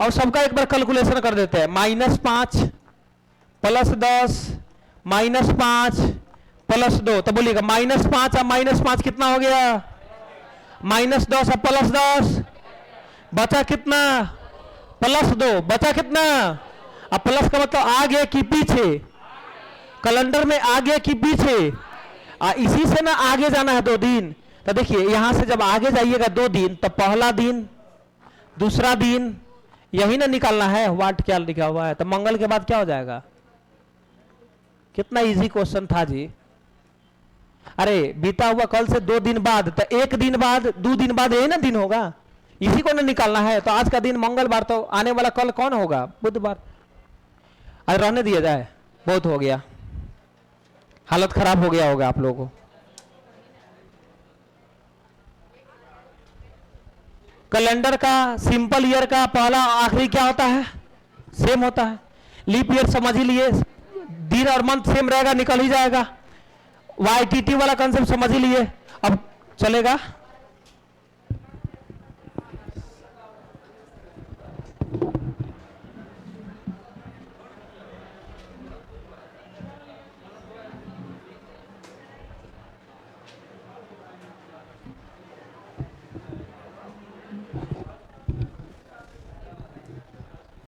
और सबका एक बार कैलकुलेशन कर देते हैं। -5 + 10 -5 + 2, तो बोलिएगा -5 और -5 कितना हो गया? -10 और +10 बचा कितना? +2 बचा कितना? अब प्लस का मतलब आगे की पीछे, कैलेंडर में आगे की पीछे, इसी से ना आगे जाना है 2 दिन। तो देखिए यहां से जब आगे जाइएगा 2 दिन, तो पहला दिन, दूसरा दिन, यही ना निकालना है। वाट क्या लिखा हुआ है? तो मंगल के बाद क्या हो जाएगा? कितना इजी क्वेश्चन था जी। अरे बीता हुआ कल से 2 दिन बाद, तो 1 दिन बाद 2 दिन बाद यही ना दिन होगा, इसी को ना निकालना है। तो आज का दिन मंगलवार, तो आने वाला कल कौन होगा? बुधवार। रहने दिया जाए, बहुत हो गया, हालत खराब हो गया होगा आप लोगों को। कैलेंडर का सिंपल ईयर का पहला आखिरी क्या होता है? सेम होता है। लीप ईयर समझ ही लिए, दिन और मंथ सेम रहेगा, निकल ही जाएगा। वाईटीटी वाला कंसेप्ट समझ ही लिए, अब चलेगा।